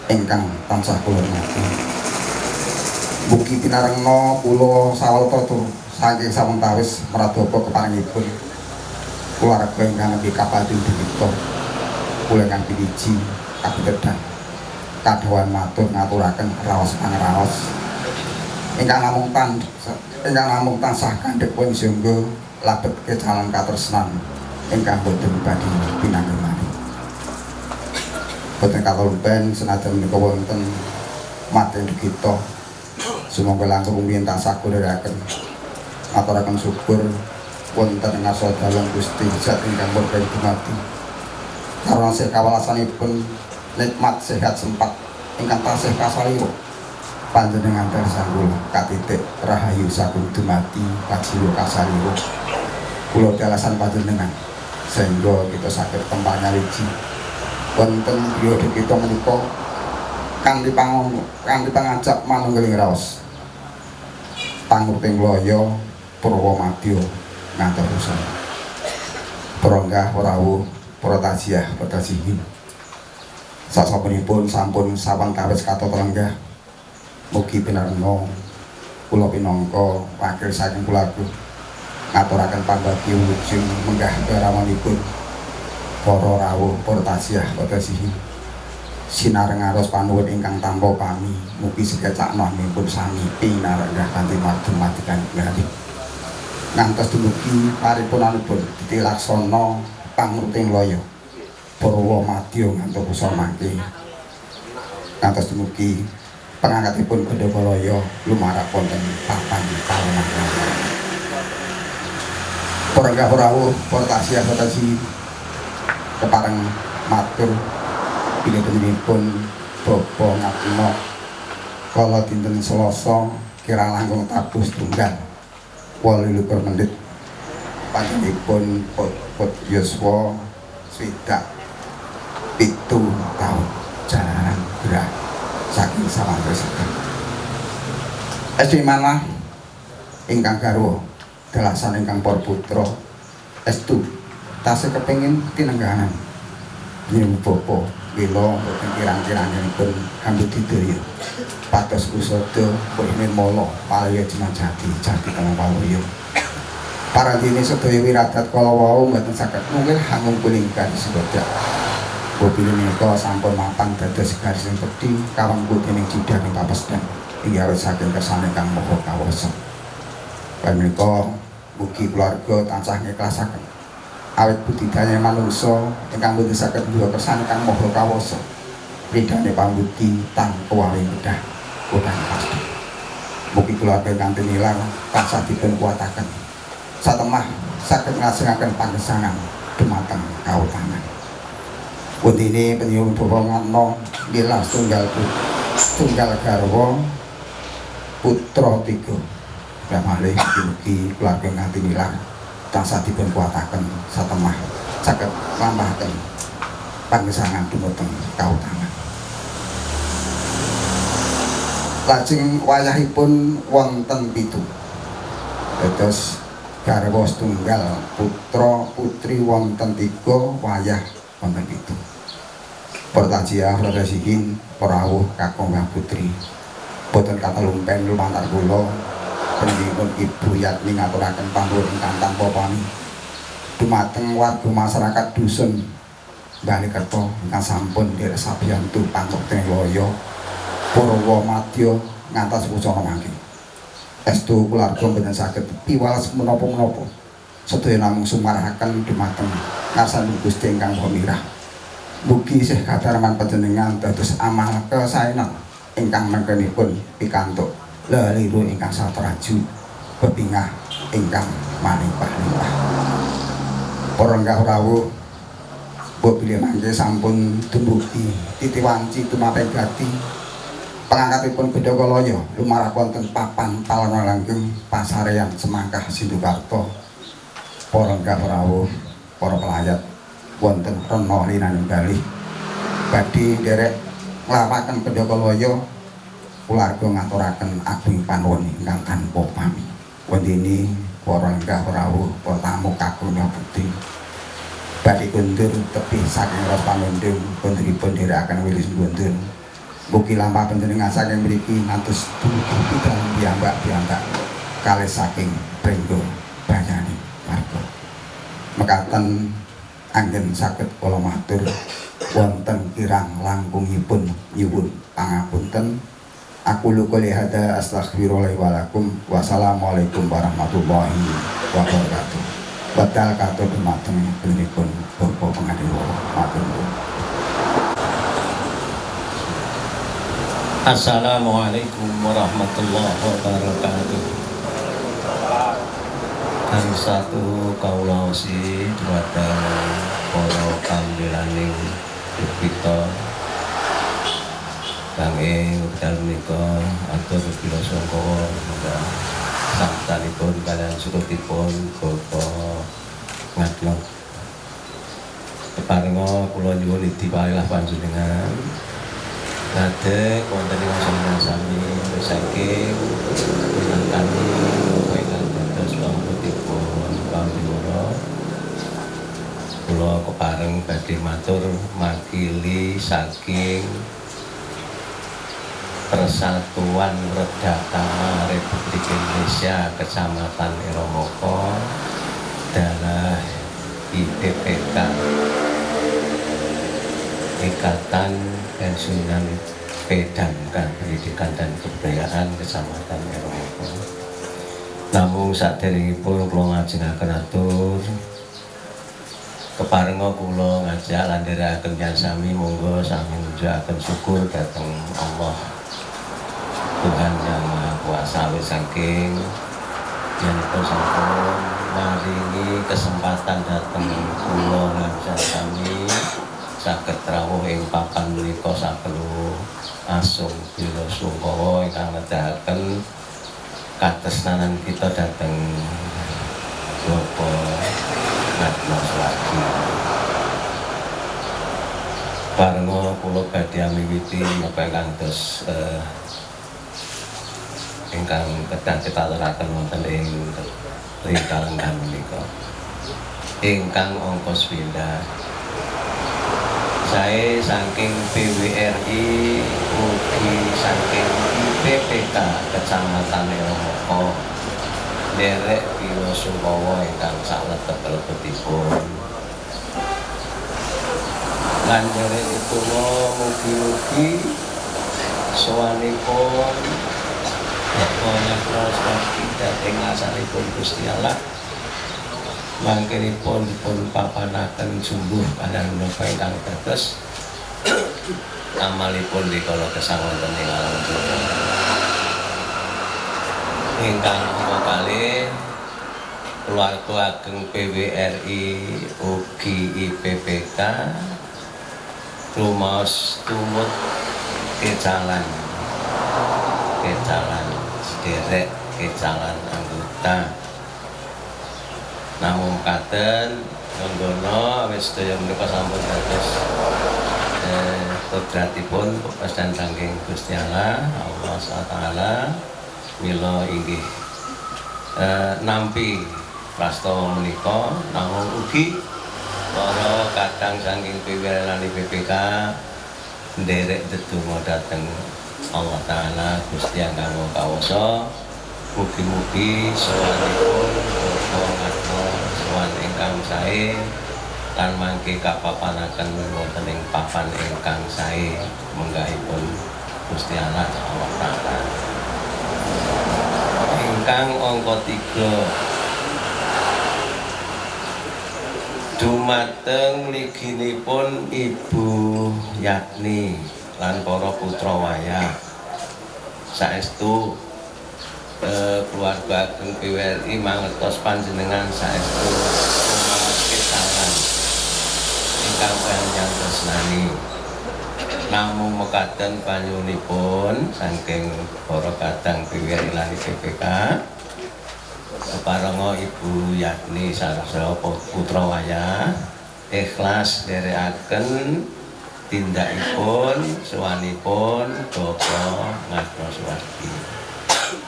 ingkang tansah kula hormati. Mugi pinarengna kula sawalta tur saking sawentawis maradapa keparingipun keluarga ingkang nembe kapating punika kula ingkang piniji kabudhedan kadhawan matur ngaturaken raos pangraos ingkang namung tansah kandhek pun sungguh labet kecalan katresnan ingkang boten badhe pinanggemaning. Boten kalompen senajan menika wonten materi kita sumangga langkung rumiyin tansah kudheraken aturaken syukur wonten ngarsa dalem Gusti Zat ingkang murka dumati. Karena sekawalasanipun nikmat sehat sempat ingkang tasih kasalira panjenengan tersanggul katitik rahayu sagung dumati kajiwa kasalira kula dalasan panjenengan sehingga kita saged kembang nyaliji wonten periode kita menika kanthi pangajap manunggaling raos pangurting loya Purwomadya ngantos usah para enggah rawuh para tajiah para tajihin sasampunipun sampun sawentawis katata lenggah. Mugi pinarengna kula pinangka wakil saking kulawarga ngaturaken pambagi wilujeng menggah rawanipun para rawuh para tajiah para tajihin sinareng aros panuwun ingkang tanpa pami mugi sekecaknipun sami pinarenggah kanthi madhematikan nggih ngantos dumugi paripurnanipun titilaksana pangruting loya Purwomadya ngantos pusa mangke ngantos dumugi pengangkatipun Bedhabalaya lumarak wonten papan kalongan. Para rawuh, para tajiah, para tajihin kepareng matur pinipun Bapak Ngatno kala dinten Selasa kirang langkung tabuh setunggal 28 menit panjenenganipun put yuswa swidak 7 taun jalanan gerah saking sawantosan. Esti manah ingkang garwa dalasan ingkang para putra estu tasih kepengin tinengganan yen bapa wila boten kirang-kiranipun Hambudidaya pados kusada purmin mala palaya jati tengah palaya parandene sedaya wiradat kala wau mboten saged mungkin hangung kulingkan sedodak bobi menika sampun mapan dados garis pedhi kawangku dening jidhan ing papesden inggih awit saking kersane kang maha kawasa menika mugi keluarga tansah ngikhlasaken awit budidaya manungsa ingkang boten saged duwe kersane kang maha kawasa ridane pambudi tanpa wae kedah kodang pasti mugi keluarga kanthi nilar tansah dipun kuwataken satemah saged ngasilaken panggesangan dumateng kautangan puntine penyuwun Bapak Ngatno milah tunggal garwa putra 3 malih mugi keluarga kanthi nilar tansah dipun kuwataken satemah saged nglampahaken panggesangan dumateng kautangan. Lajeng wayahipun wonten 7 dados garwa setunggal putra putri wonten 3 wayah wonten 7 pertajiah radasihin perawuh kakung putri boten katalumpen lumantar kula panjenenganipun Ibu Yatni ngaturaken panuwun ingkang tanpa pamit dumateng warga masyarakat dusun Balikerto ingkang sampun dirsabiyantu pangukting loya Purwomadya ngantos pusana mangke estu keluarga mboten saged piwales menapa-menapa sedaya namung sumarahaken dumateng ngarsanipun Gusti ingkang Maha Mirah mugi isih kadarman panjenengan dados amal kesaenan ingkang mangkenipun pikantuk leliru ingkang satraju bebingah ingkang manipah-nipah para enggah rawuh bilih mangke sampun dumugi titiwanci tumaping gati pangangkatipun Bedakalaya lumarah wonten papan palana langgeng pasarean Semangkah Sindukarto para enggah rawuh para pelayat wonten rena linanunggalih badhe nderek nglampahaken Bedakalaya keluarga ngaturaken agung panuwun ingkang tanpa pamit wondene para enggah rawuh para tamu kakung putri badhe kundur tebih saking ros panundung pundhipun nderekaken wilis kundur mugi lampah panjenengan saking mriki ngantos dumugi pitaran piyambak kalih saking prengga bayani warga mekaten anggen saged kula matur wonten kirang langkungipun nyuwun pangapunten aku qouli hadza astaghfirullah wa lakum wassalamualaikum warahmatullahi wabarakatuh batal kato dumateng punipun Bapak Pangadhewa matur nuwun. Assalamualaikum warahmatullahi wabarakatuh. Kang satu kaula si dumateng para kambilaning kita kang ing wekdal menika atur bila sangkawa muga samtanipun kaliyan surutipun Bapak Ngatno keparenga kula nyuwun diparingi panjenengan ngadeg wonten ing sami saking kami ingkang dados pangutipun pambiwara kula kepareng badhe matur makili saking Persatuan Redakama Republik Indonesia Kecamatan Iromoko dalah IPPK Ikatan Pensiunan Pedangkan Pendidikan dan Kebudayaan Kecamatan Iromoko. Namung saderengipun kula ngajengaken atur keparenga kula ngajak landhiraken jan sami monggo sami nunjukaken syukur dhateng Allah Tuhan Yang Maha Kuasa wis saking yenipun sampun maringi kesempatan dhateng kula lan sami saged rawuh ing papan menika sakelu asung bila sungkawa ingkang nedahaken katresnanan kita dhateng Bapak Natmo Suwardi. Parenga kula badhe miwiti napa ingkang dos ingkang kedah pitaturaken wonten ing kalenggan menika. Ingkang angka 9. Sae saking PWRI ugi saking IPPK Kecamatan Eromoko derek bila sungkawa ingkang salebet-lebetipun. Lan derek ditunggu mugi-mugi sowanipun Bapak Suwardi dhateng asalipun Gusti Allah mangkenipun pun papanaken jumbuh kaliyan menapa ingkang dados amalipun dikala gesang wonten ing alam donya. Ingkang kalih keluarga ageng PWRI ugi IPPK rumaos tumut kecalan sederek kecalan anggota. Namung katen monggono wis sedaya menika sampun dados kodratipun pepasan saking Gusti Allah SWT mila inggih nampi prastawa menika namung ugi para kadang saking PWRI lan IPPK nderek ndedonga dhateng Allah Ta'ala Gusti Angkang Kawasa. Mugi-mugi sowanipun Bapak Natmo sowan ingkang sae lan mangke kapapanaken wonten ing papan ingkang sae menggahipun Gusti Allah Ta'ala. Ingkang angka 3 dumateng liginipun Ibu Yatni lan para putra wayah saestu keluarga ageng PWRI mangertos panjenengan saestu rumaos kecalan ingkang panjang tresnani. Namung mekaten panyuwunipun saking para kadang PWRI lan IPPK keparenga Ibu Yatni sarta putra wayah ikhlas nderekaken tindakipun sowanipun Bapak Natmo Suwardi.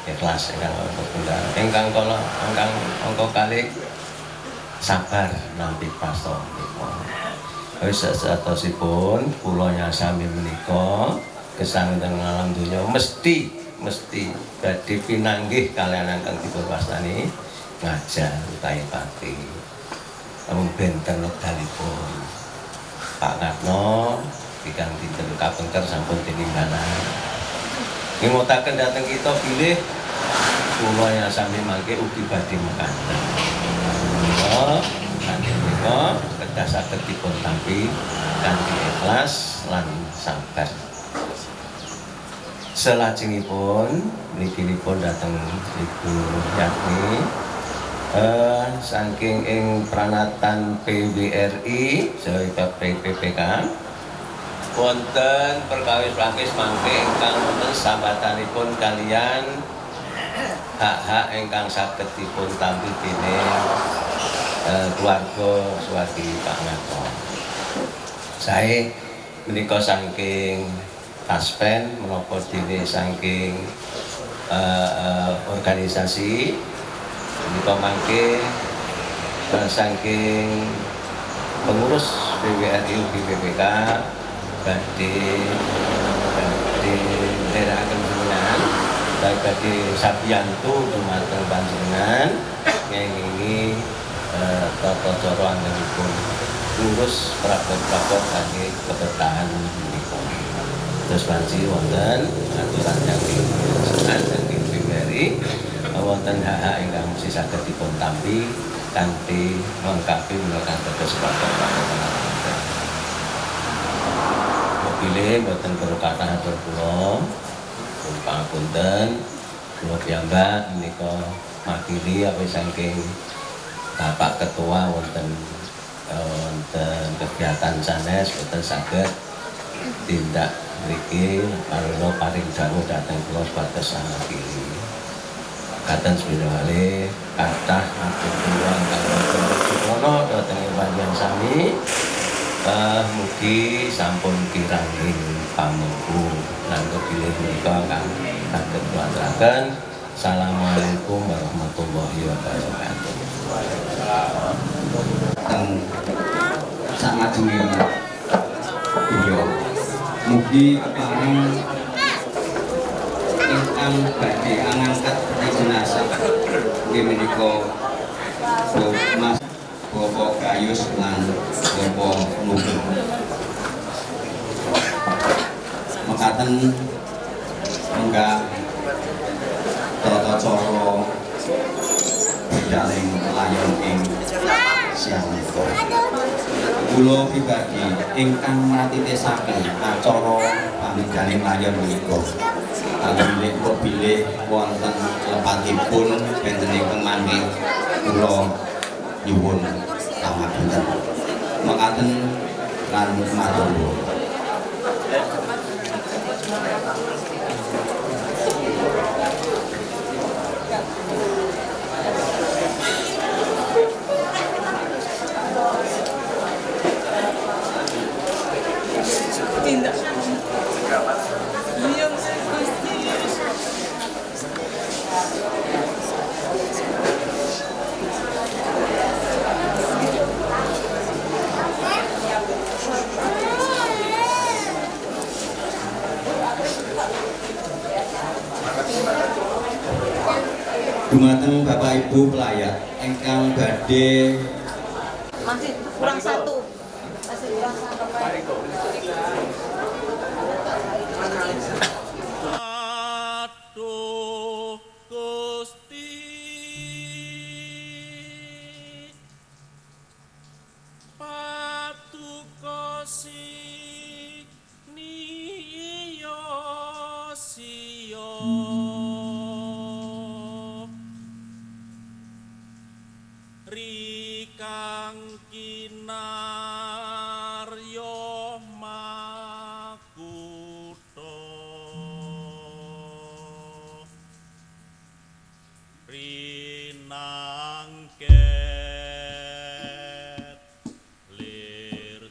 Ikhlas ingkang kala ingkang angka kalih sabar nampi prastawa menika. Wis satosipun kula nyasami menika gesang teng alam donya mesti badhe pinanggih kaliyan ingkang dipun wastani ngajar utawi pati. Namun benten wekdalipun Pak Natmo ingkang dinten kapengker sampun tinimbalan. Ngimotaken dhateng kita bilih kula nyasami mangke ugi badhe mekaten. Menika kedah saged dipun tampi kanthi ikhlas lan sabar. Selajengipun mliginipun dhateng Ibu Yatni saking ing pranatan PWRI saha PPPK wonten perkawis-prakawis mangke ingkang wonten sambatanipun kaliyan hak-hak ingkang saged dipun tampi dening keluarga Suwardi Pak Natmo. Sae menika saking Taspen menapa dene saking organisasi menika mangke saking pengurus PWRI ugi PPK badhe nderekaken jenengan badhe sabiyantu dumateng panjenengan ngengingi tata cara anggenipun ngurus prabot-prabot kangge keberkahan menika. Terus panci wonten aturan saking saking PWRI wonten hak-hak ingkang mesti saged dipun tampi kanthi mengkapi menawi dados prabot-prabot. Pilih boten perlu kata atur kula pangapunten kula piyambak menika makili apa saking Bapak Ketua wonten wonten kegiatan sanes boten saged tindak mriki marono paring dawuh dhateng kula sebatas akhiri. Katen sedaya kathah atur kula ingkang wonten Sukono dhateng panjenengan sami. Mugi sampun kiranging pamengku lan kebilih menika kang saged kuwaturaken. Assalamualaikum warahmatullahi wabarakatuh. Sangat jengil beliau mugi kepareng ingkang badhe ngangkat jenazah inggih menika Mas Bapak Gayus lan Bapak Nugur mekaten enggak tata cara daling layon ing siang menika. Kula pribadi ingkang matitesaken acara pamingganing layon menika. Kalih bilih wonten lepatipun benten ingkang mangke kula nyuwun pangapunten. Mekaten lan matur nuwun. Tindak. Yang Gusti. Dumateng Bapak Ibu pelayat ingkang badhe Masih kurang satu. Masih kurang satu. Aduh Gusti Paduka Siniyo Siyo Rikang kinaryo makuto Rinangket lir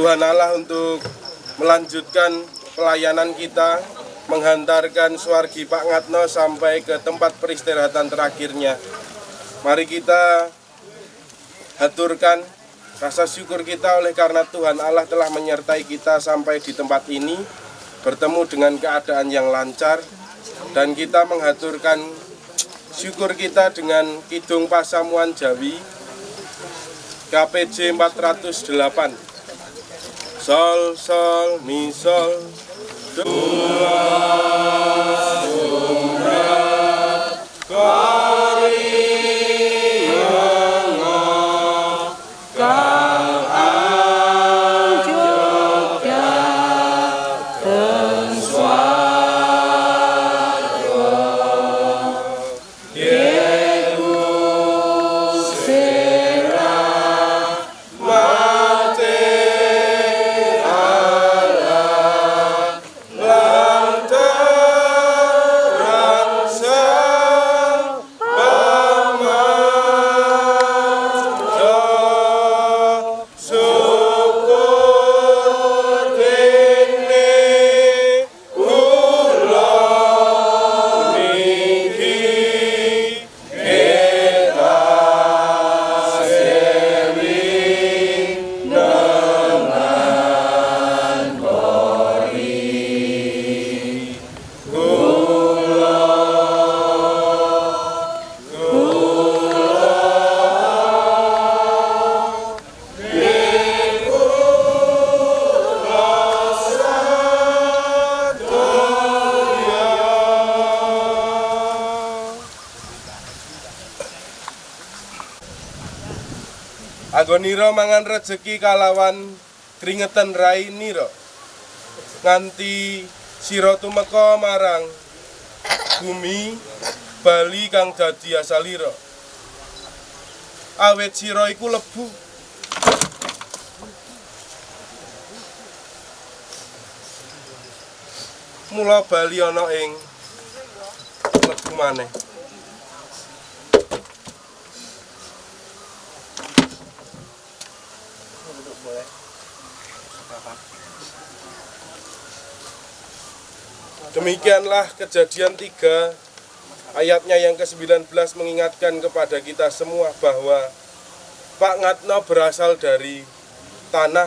Tuhan Allah untuk melanjutkan pelayanan kita, menghantarkan Suwargi Pak Ngatno sampai ke tempat peristirahatan terakhirnya. Mari kita haturkan rasa syukur kita oleh karena Tuhan Allah telah menyertai kita sampai di tempat ini, bertemu dengan keadaan yang lancar, dan kita menghaturkan syukur kita dengan Kidung Pasamuan Jawi KPJ 408. Sol, sol, mi, sol, do, la, sumra, kari, yanga, kal, anjogja, ten, swarga, yeku, serah, mate, Anggoniro mangan rejeki kalawan keringetan rai niro, nganti sira tumeka marang bumi Bali kang dadi asalira. Awit sira iku lebu, mula Bali ana ing lebu maneh. Demikianlah Kejadian 3 ayatnya yang ke-19 mengingatkan kepada kita semua bahwa Pak Ngatno berasal dari tanah,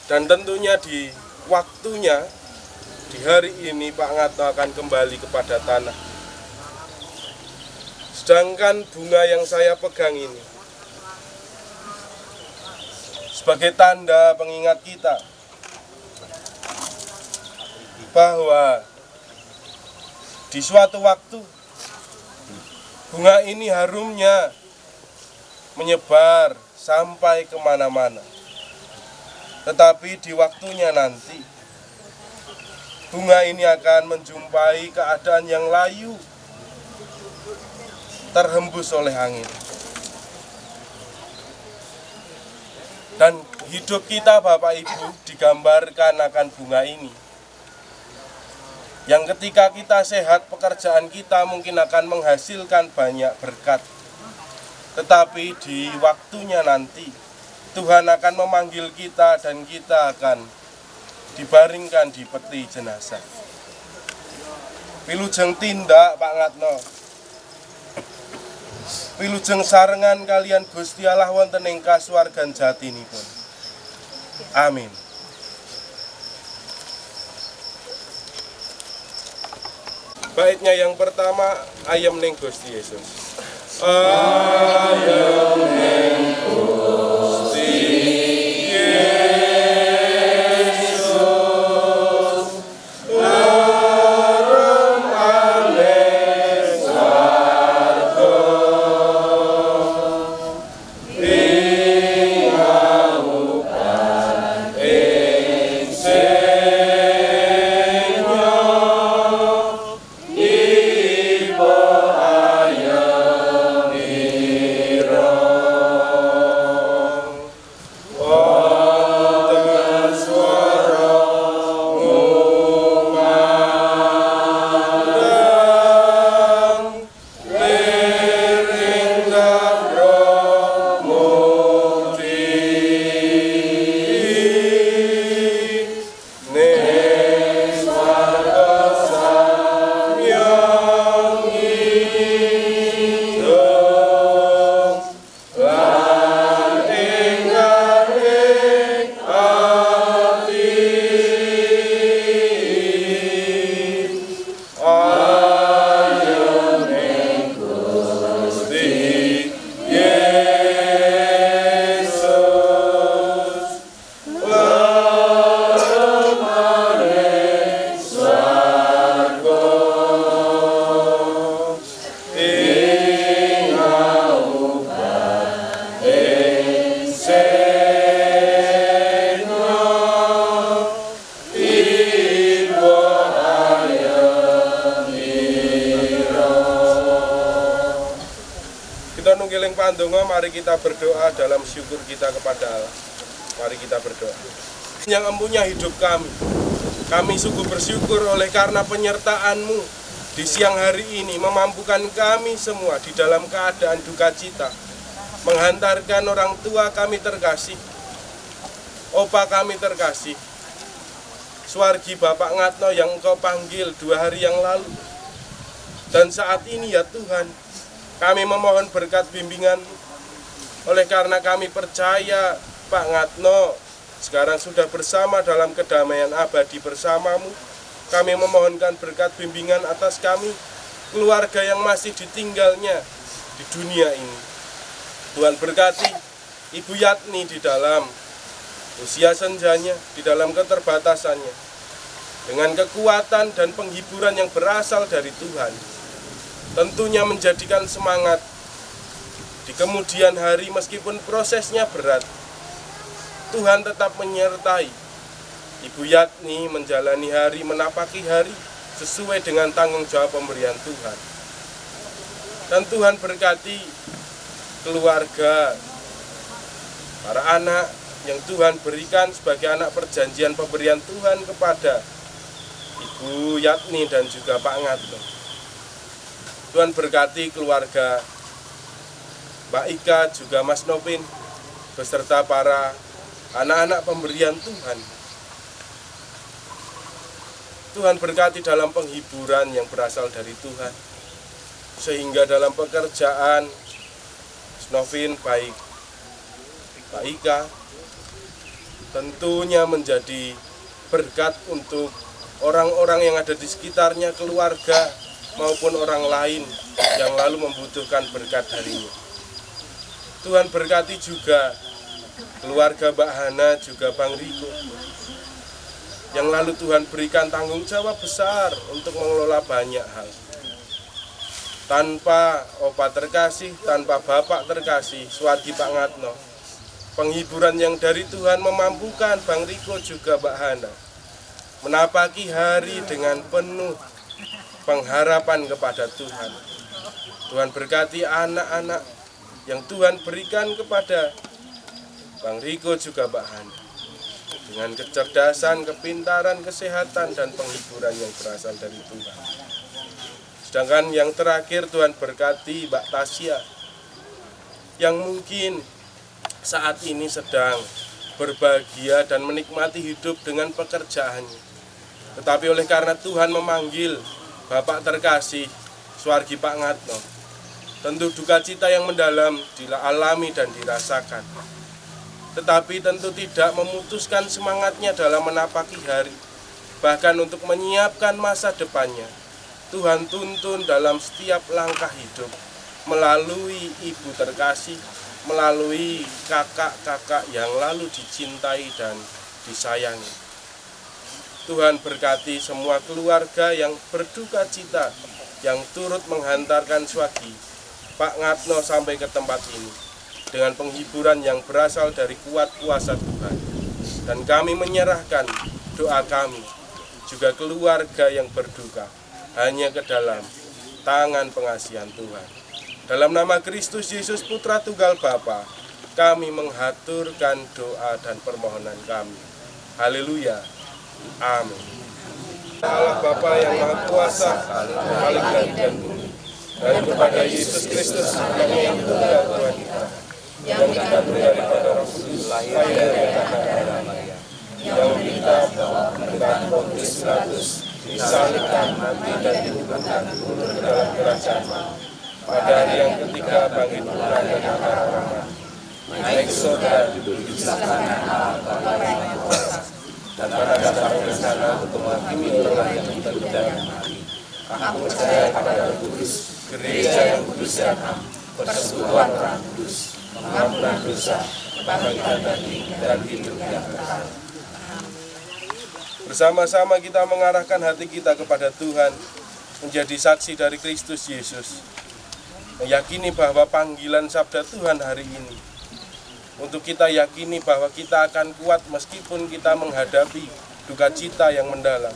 dan tentunya di waktunya di hari ini Pak Ngatno akan kembali kepada tanah. Sedangkan bunga yang saya pegang ini sebagai tanda pengingat kita bahwa di suatu waktu bunga ini harumnya menyebar sampai kemana-mana. Tetapi di waktunya nanti bunga ini akan menjumpai keadaan yang layu, terhembus oleh angin. Dan hidup kita Bapak Ibu digambarkan akan bunga ini, yang ketika kita sehat, pekerjaan kita mungkin akan menghasilkan banyak berkat. Tetapi di waktunya nanti Tuhan akan memanggil kita dan kita akan dibaringkan di peti jenazah. Wilujeng tindak Pak Ngatno, wilujeng sarengan kalian Gusti Allah wonten ing kasuwargan jatinipun. Amin. Baitnya yang pertama, ayam ning Gusti Yesus. Ayam ning Gusti Yesus, larang ane sarga, ringamukan ing senya, iba ayam ira. Wonten swara ngumandang, liring damra muti, ning swarga samyang idung, lan ingkang ati ayam ing Gusti Yesus, larang maring swarga, ingamukan ing senya, iba ayam ira. Kita nunggiling pandonga, mari kita berdoa dalam syukur kita kepada Allah. Mari kita berdoa. Yang empunya hidup kami sungguh bersyukur oleh karena penyertaan-Mu di siang hari ini memampukan kami semua di dalam keadaan duka cita menghantarkan orang tua kami terkasih, opa kami terkasih, Swargi Bapak Ngatno yang Engkau panggil 2 hari yang lalu. Dan saat ini ya Tuhan, kami memohon berkat bimbingan. Oleh karena kami percaya Pak Ngatno sekarang sudah bersama dalam kedamaian abadi bersama-Mu. Kami memohonkan berkat bimbingan atas kami, keluarga yang masih ditinggalnya di dunia ini. Tuhan berkati Ibu Yatni di dalam usia senjanya, di dalam keterbatasannya, dengan kekuatan dan penghiburan yang berasal dari Tuhan. Tentunya menjadikan semangat di kemudian hari meskipun prosesnya berat. Tuhan tetap menyertai Ibu Yatni menjalani hari, menapaki hari sesuai dengan tanggung jawab pemberian Tuhan. Dan Tuhan berkati keluarga, para anak yang Tuhan berikan sebagai anak perjanjian pemberian Tuhan kepada Ibu Yatni dan juga Pak Ngatno. Tuhan berkati keluarga Mbak Ika, juga Mas Nopin, beserta para anak-anak pemberian Tuhan. Tuhan berkati dalam penghiburan yang berasal dari Tuhan, sehingga dalam pekerjaan Novin baik Mbak Ika tentunya menjadi berkat untuk orang-orang yang ada di sekitarnya, keluarga maupun orang lain yang lalu membutuhkan berkat darinya. Tuhan berkati juga keluarga Mbak Hana, juga Bang Riko, yang lalu Tuhan berikan tanggung jawab besar untuk mengelola banyak hal. Tanpa opa terkasih, tanpa bapak terkasih, Swargi Pak Ngatno, penghiburan yang dari Tuhan memampukan Bang Riko juga Mbak Hana menapaki hari dengan penuh pengharapan kepada Tuhan. Tuhan berkati anak-anak yang Tuhan berikan kepada Bang Riko juga Mbak Hana dengan kecerdasan, kepintaran, kesehatan, dan penghiburan yang berasal dari Tuhan. Sedangkan yang terakhir Tuhan berkati Mbak Tasya yang mungkin saat ini sedang berbahagia dan menikmati hidup dengan pekerjaannya. Tetapi oleh karena Tuhan memanggil Bapak terkasih Swargi Pak Ngatno, tentu duka cita yang mendalam dialami dan dirasakan. tetapi tentu tidak memutuskan semangatnya dalam menapaki hari, bahkan untuk menyiapkan masa depannya. Tuhan tuntun dalam setiap langkah hidup, melalui ibu terkasih, melalui kakak-kakak yang lalu dicintai dan disayangi. Tuhan berkati semua keluarga yang berduka cita, yang turut menghantarkan Swagi, Pak Ngatno sampai ke tempat ini, dengan penghiburan yang berasal dari kuat kuasa Tuhan. Dan kami menyerahkan doa kami, juga keluarga yang berduka, hanya ke dalam tangan pengasihan Tuhan. Dalam nama Kristus Yesus Putra Tunggal Bapa, kami menghaturkan doa dan permohonan kami. Haleluya. Amin. Allah Bapa yang Maha Kuasa, Khalik langit dan bumi, dan kepada Yesus Kristus, yang tunggal Tuhan kita, yang dikandung daripada Roh Kudus, lahir dari darah Maria, yang menderita pemerintahan Pontius Pilatus, disalibkan, mati dan dikuburkan, turun ke dalam kerajaan, pada hari yang ketiga bangkit pula dari antara orang mati, naik ke surga, duduk di sebelah kanan Allah Bapa yang Kuasa, dan pada datang ke sana untuk menghakimi orang yang hidup dan mati. Aku percaya kepada Roh Kudus, gereja yang kudus dan am, persekutuan orang kudus, pengampunan dosa, kebangkitan bagi dan hidup yang kekal. Bersama-sama kita mengarahkan hati kita kepada Tuhan, menjadi saksi dari Kristus Yesus, meyakini bahwa panggilan sabda Tuhan hari ini, untuk kita yakini bahwa kita akan kuat meskipun kita menghadapi duka cita yang mendalam.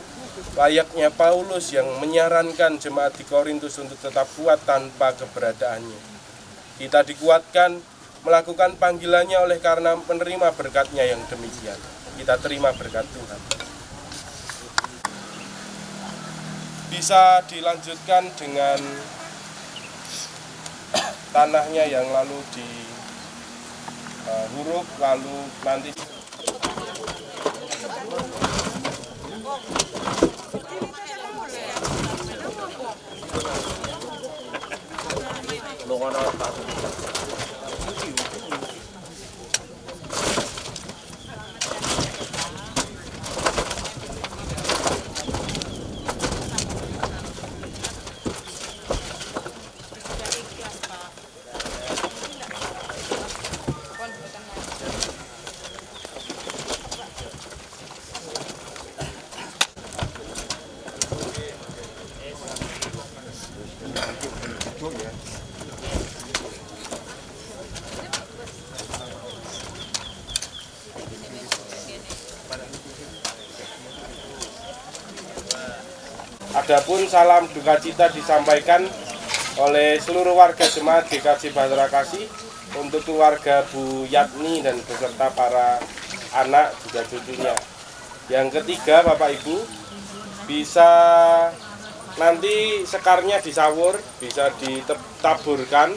Layaknya Paulus yang menyarankan jemaat di Korintus untuk tetap kuat tanpa keberadaannya. Kita dikuatkan melakukan panggilannya oleh karena menerima berkatnya yang demikian. Kita terima berkat Tuhan. Bisa dilanjutkan dengan tanahnya yang lalu di huruf, lalu nanti adapun salam duka cita disampaikan oleh seluruh warga jemaat GKJ Bahtera Kasih untuk keluarga Bu Yatni dan beserta para anak juga cucunya. Yang ketiga, Bapak Ibu, bisa nanti sekarnya disawur, bisa ditaburkan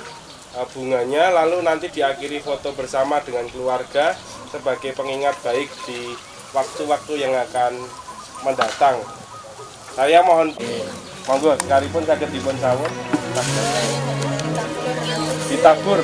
bunganya, lalu nanti diakhiri foto bersama dengan keluarga sebagai pengingat baik di waktu-waktu yang akan mendatang. Saya mohon, monggo sekalipun saged dipun sawur, ditabur.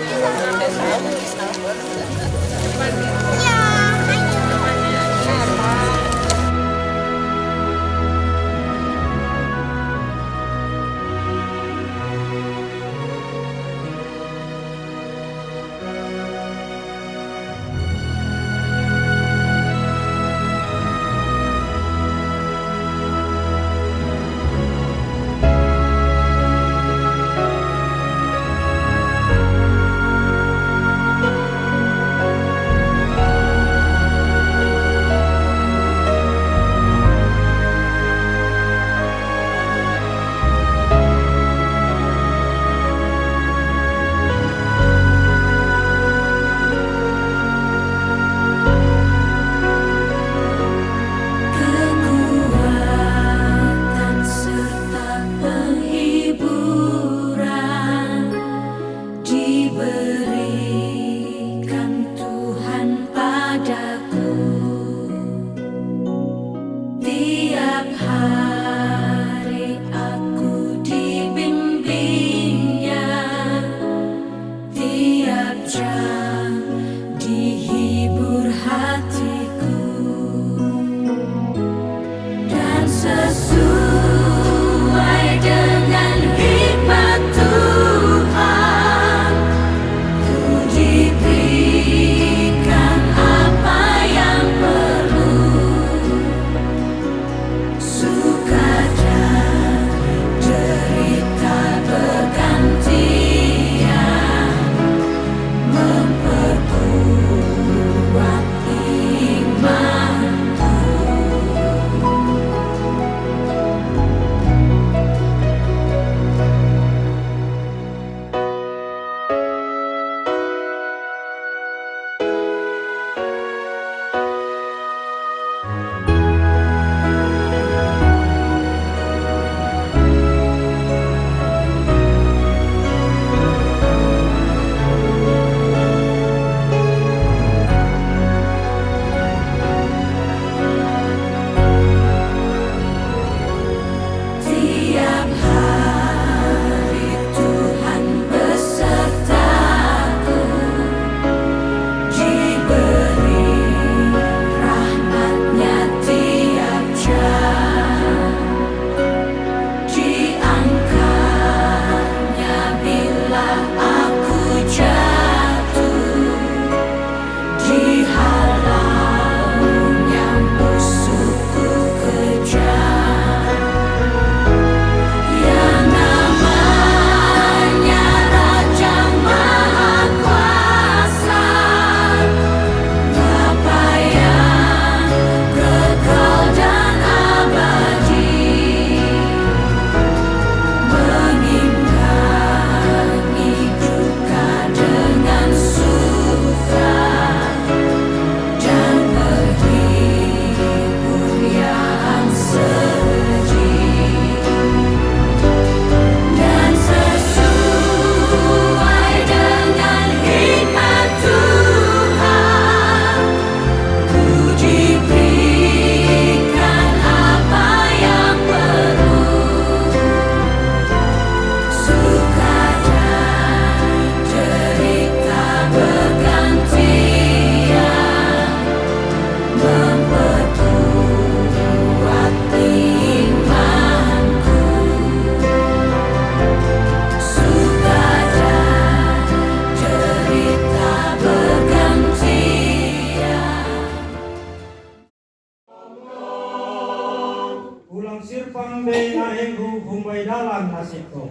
bena henghu humbai dalam nasibku.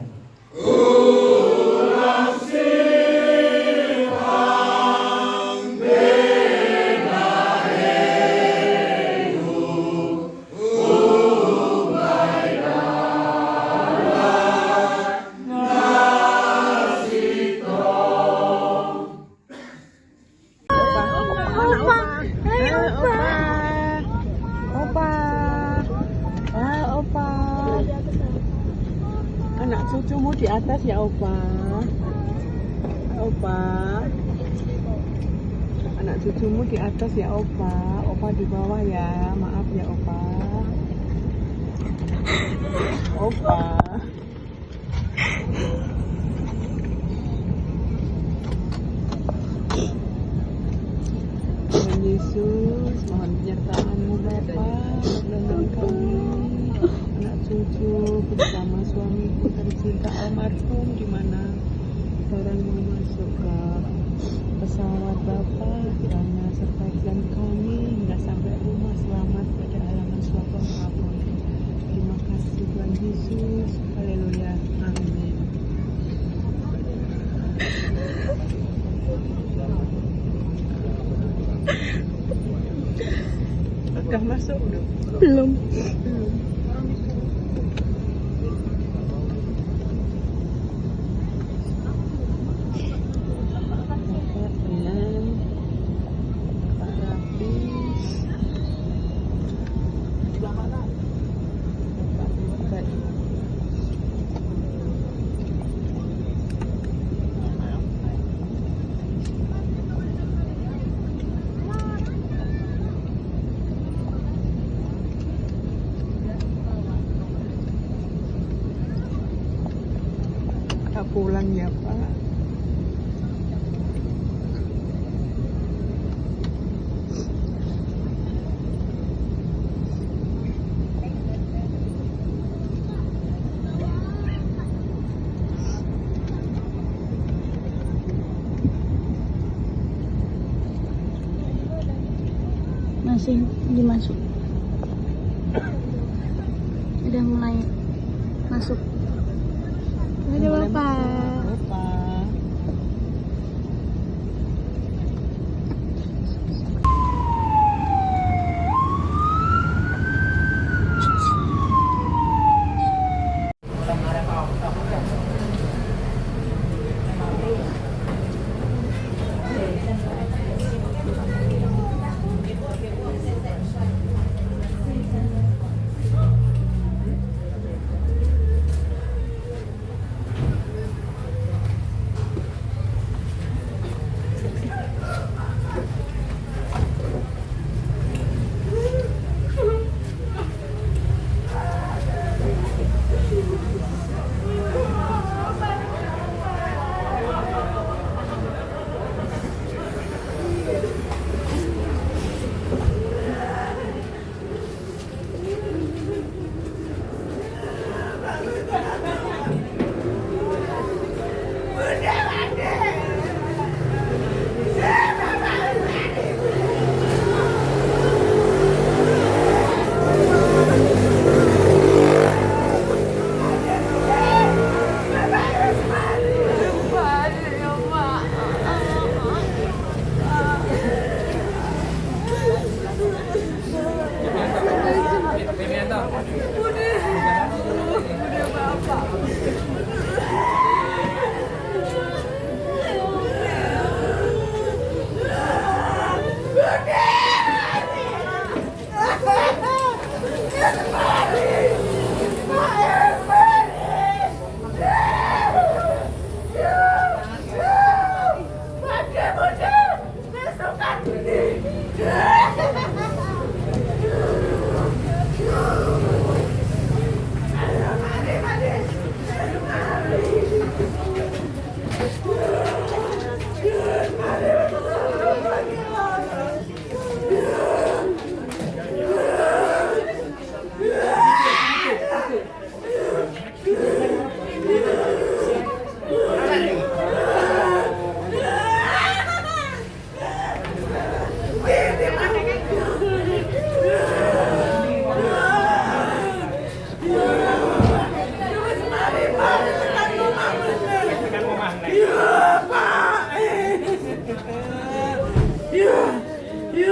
Anak cucumu di atas ya Opa. Opa. Anak cucumu di atas ya Opa. Opa di bawah ya. Maaf ya Opa. Opa. Tuhan Yesus, mohon penyertaan-Mu Bapa dalam kami, anak cucu bersama suamiku tercinta almarhum, di mana sekarang mau masuk ke pesawat Bapa, kiranya sertakan kami hingga sampai rumah selamat pada halaman suatu apapun. Terima kasih Tuhan Yesus, haleluya, amin. Udah masuk belum? Belum. Bapak tenang, Pak Rafi, Bapak baik. Kita pulang ya Pak. Masih dimasuk. Udah mulai masuk. Ada Bapak. Bapak. Sekarang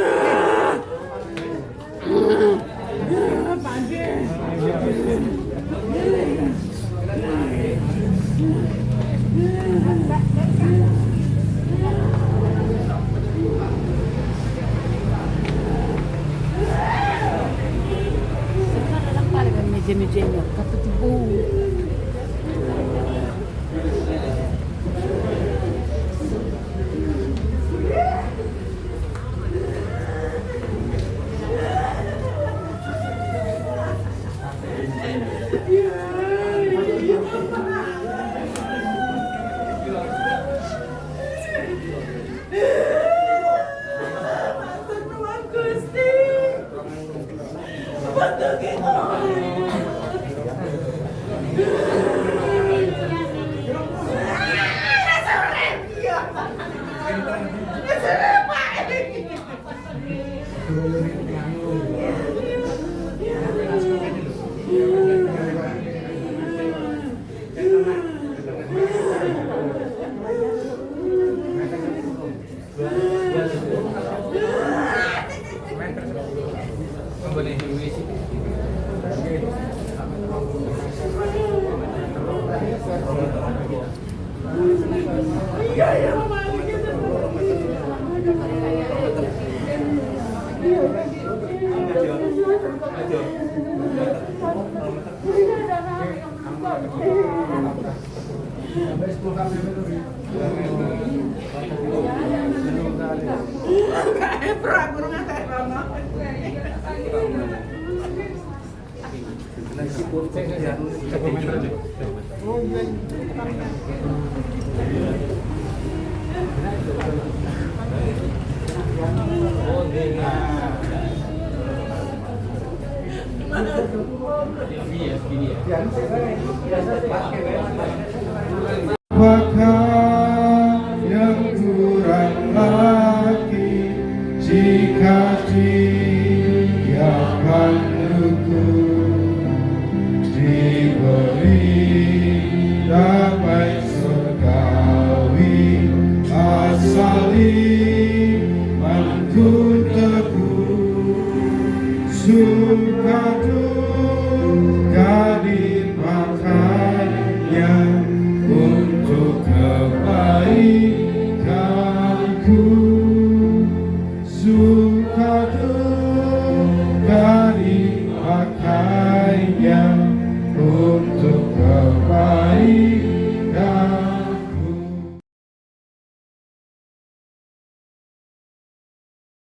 paling meja-mejanya kata tibu. Apakah yang kurang lagi jika Dia panduku diberi damai surgawi asal imanku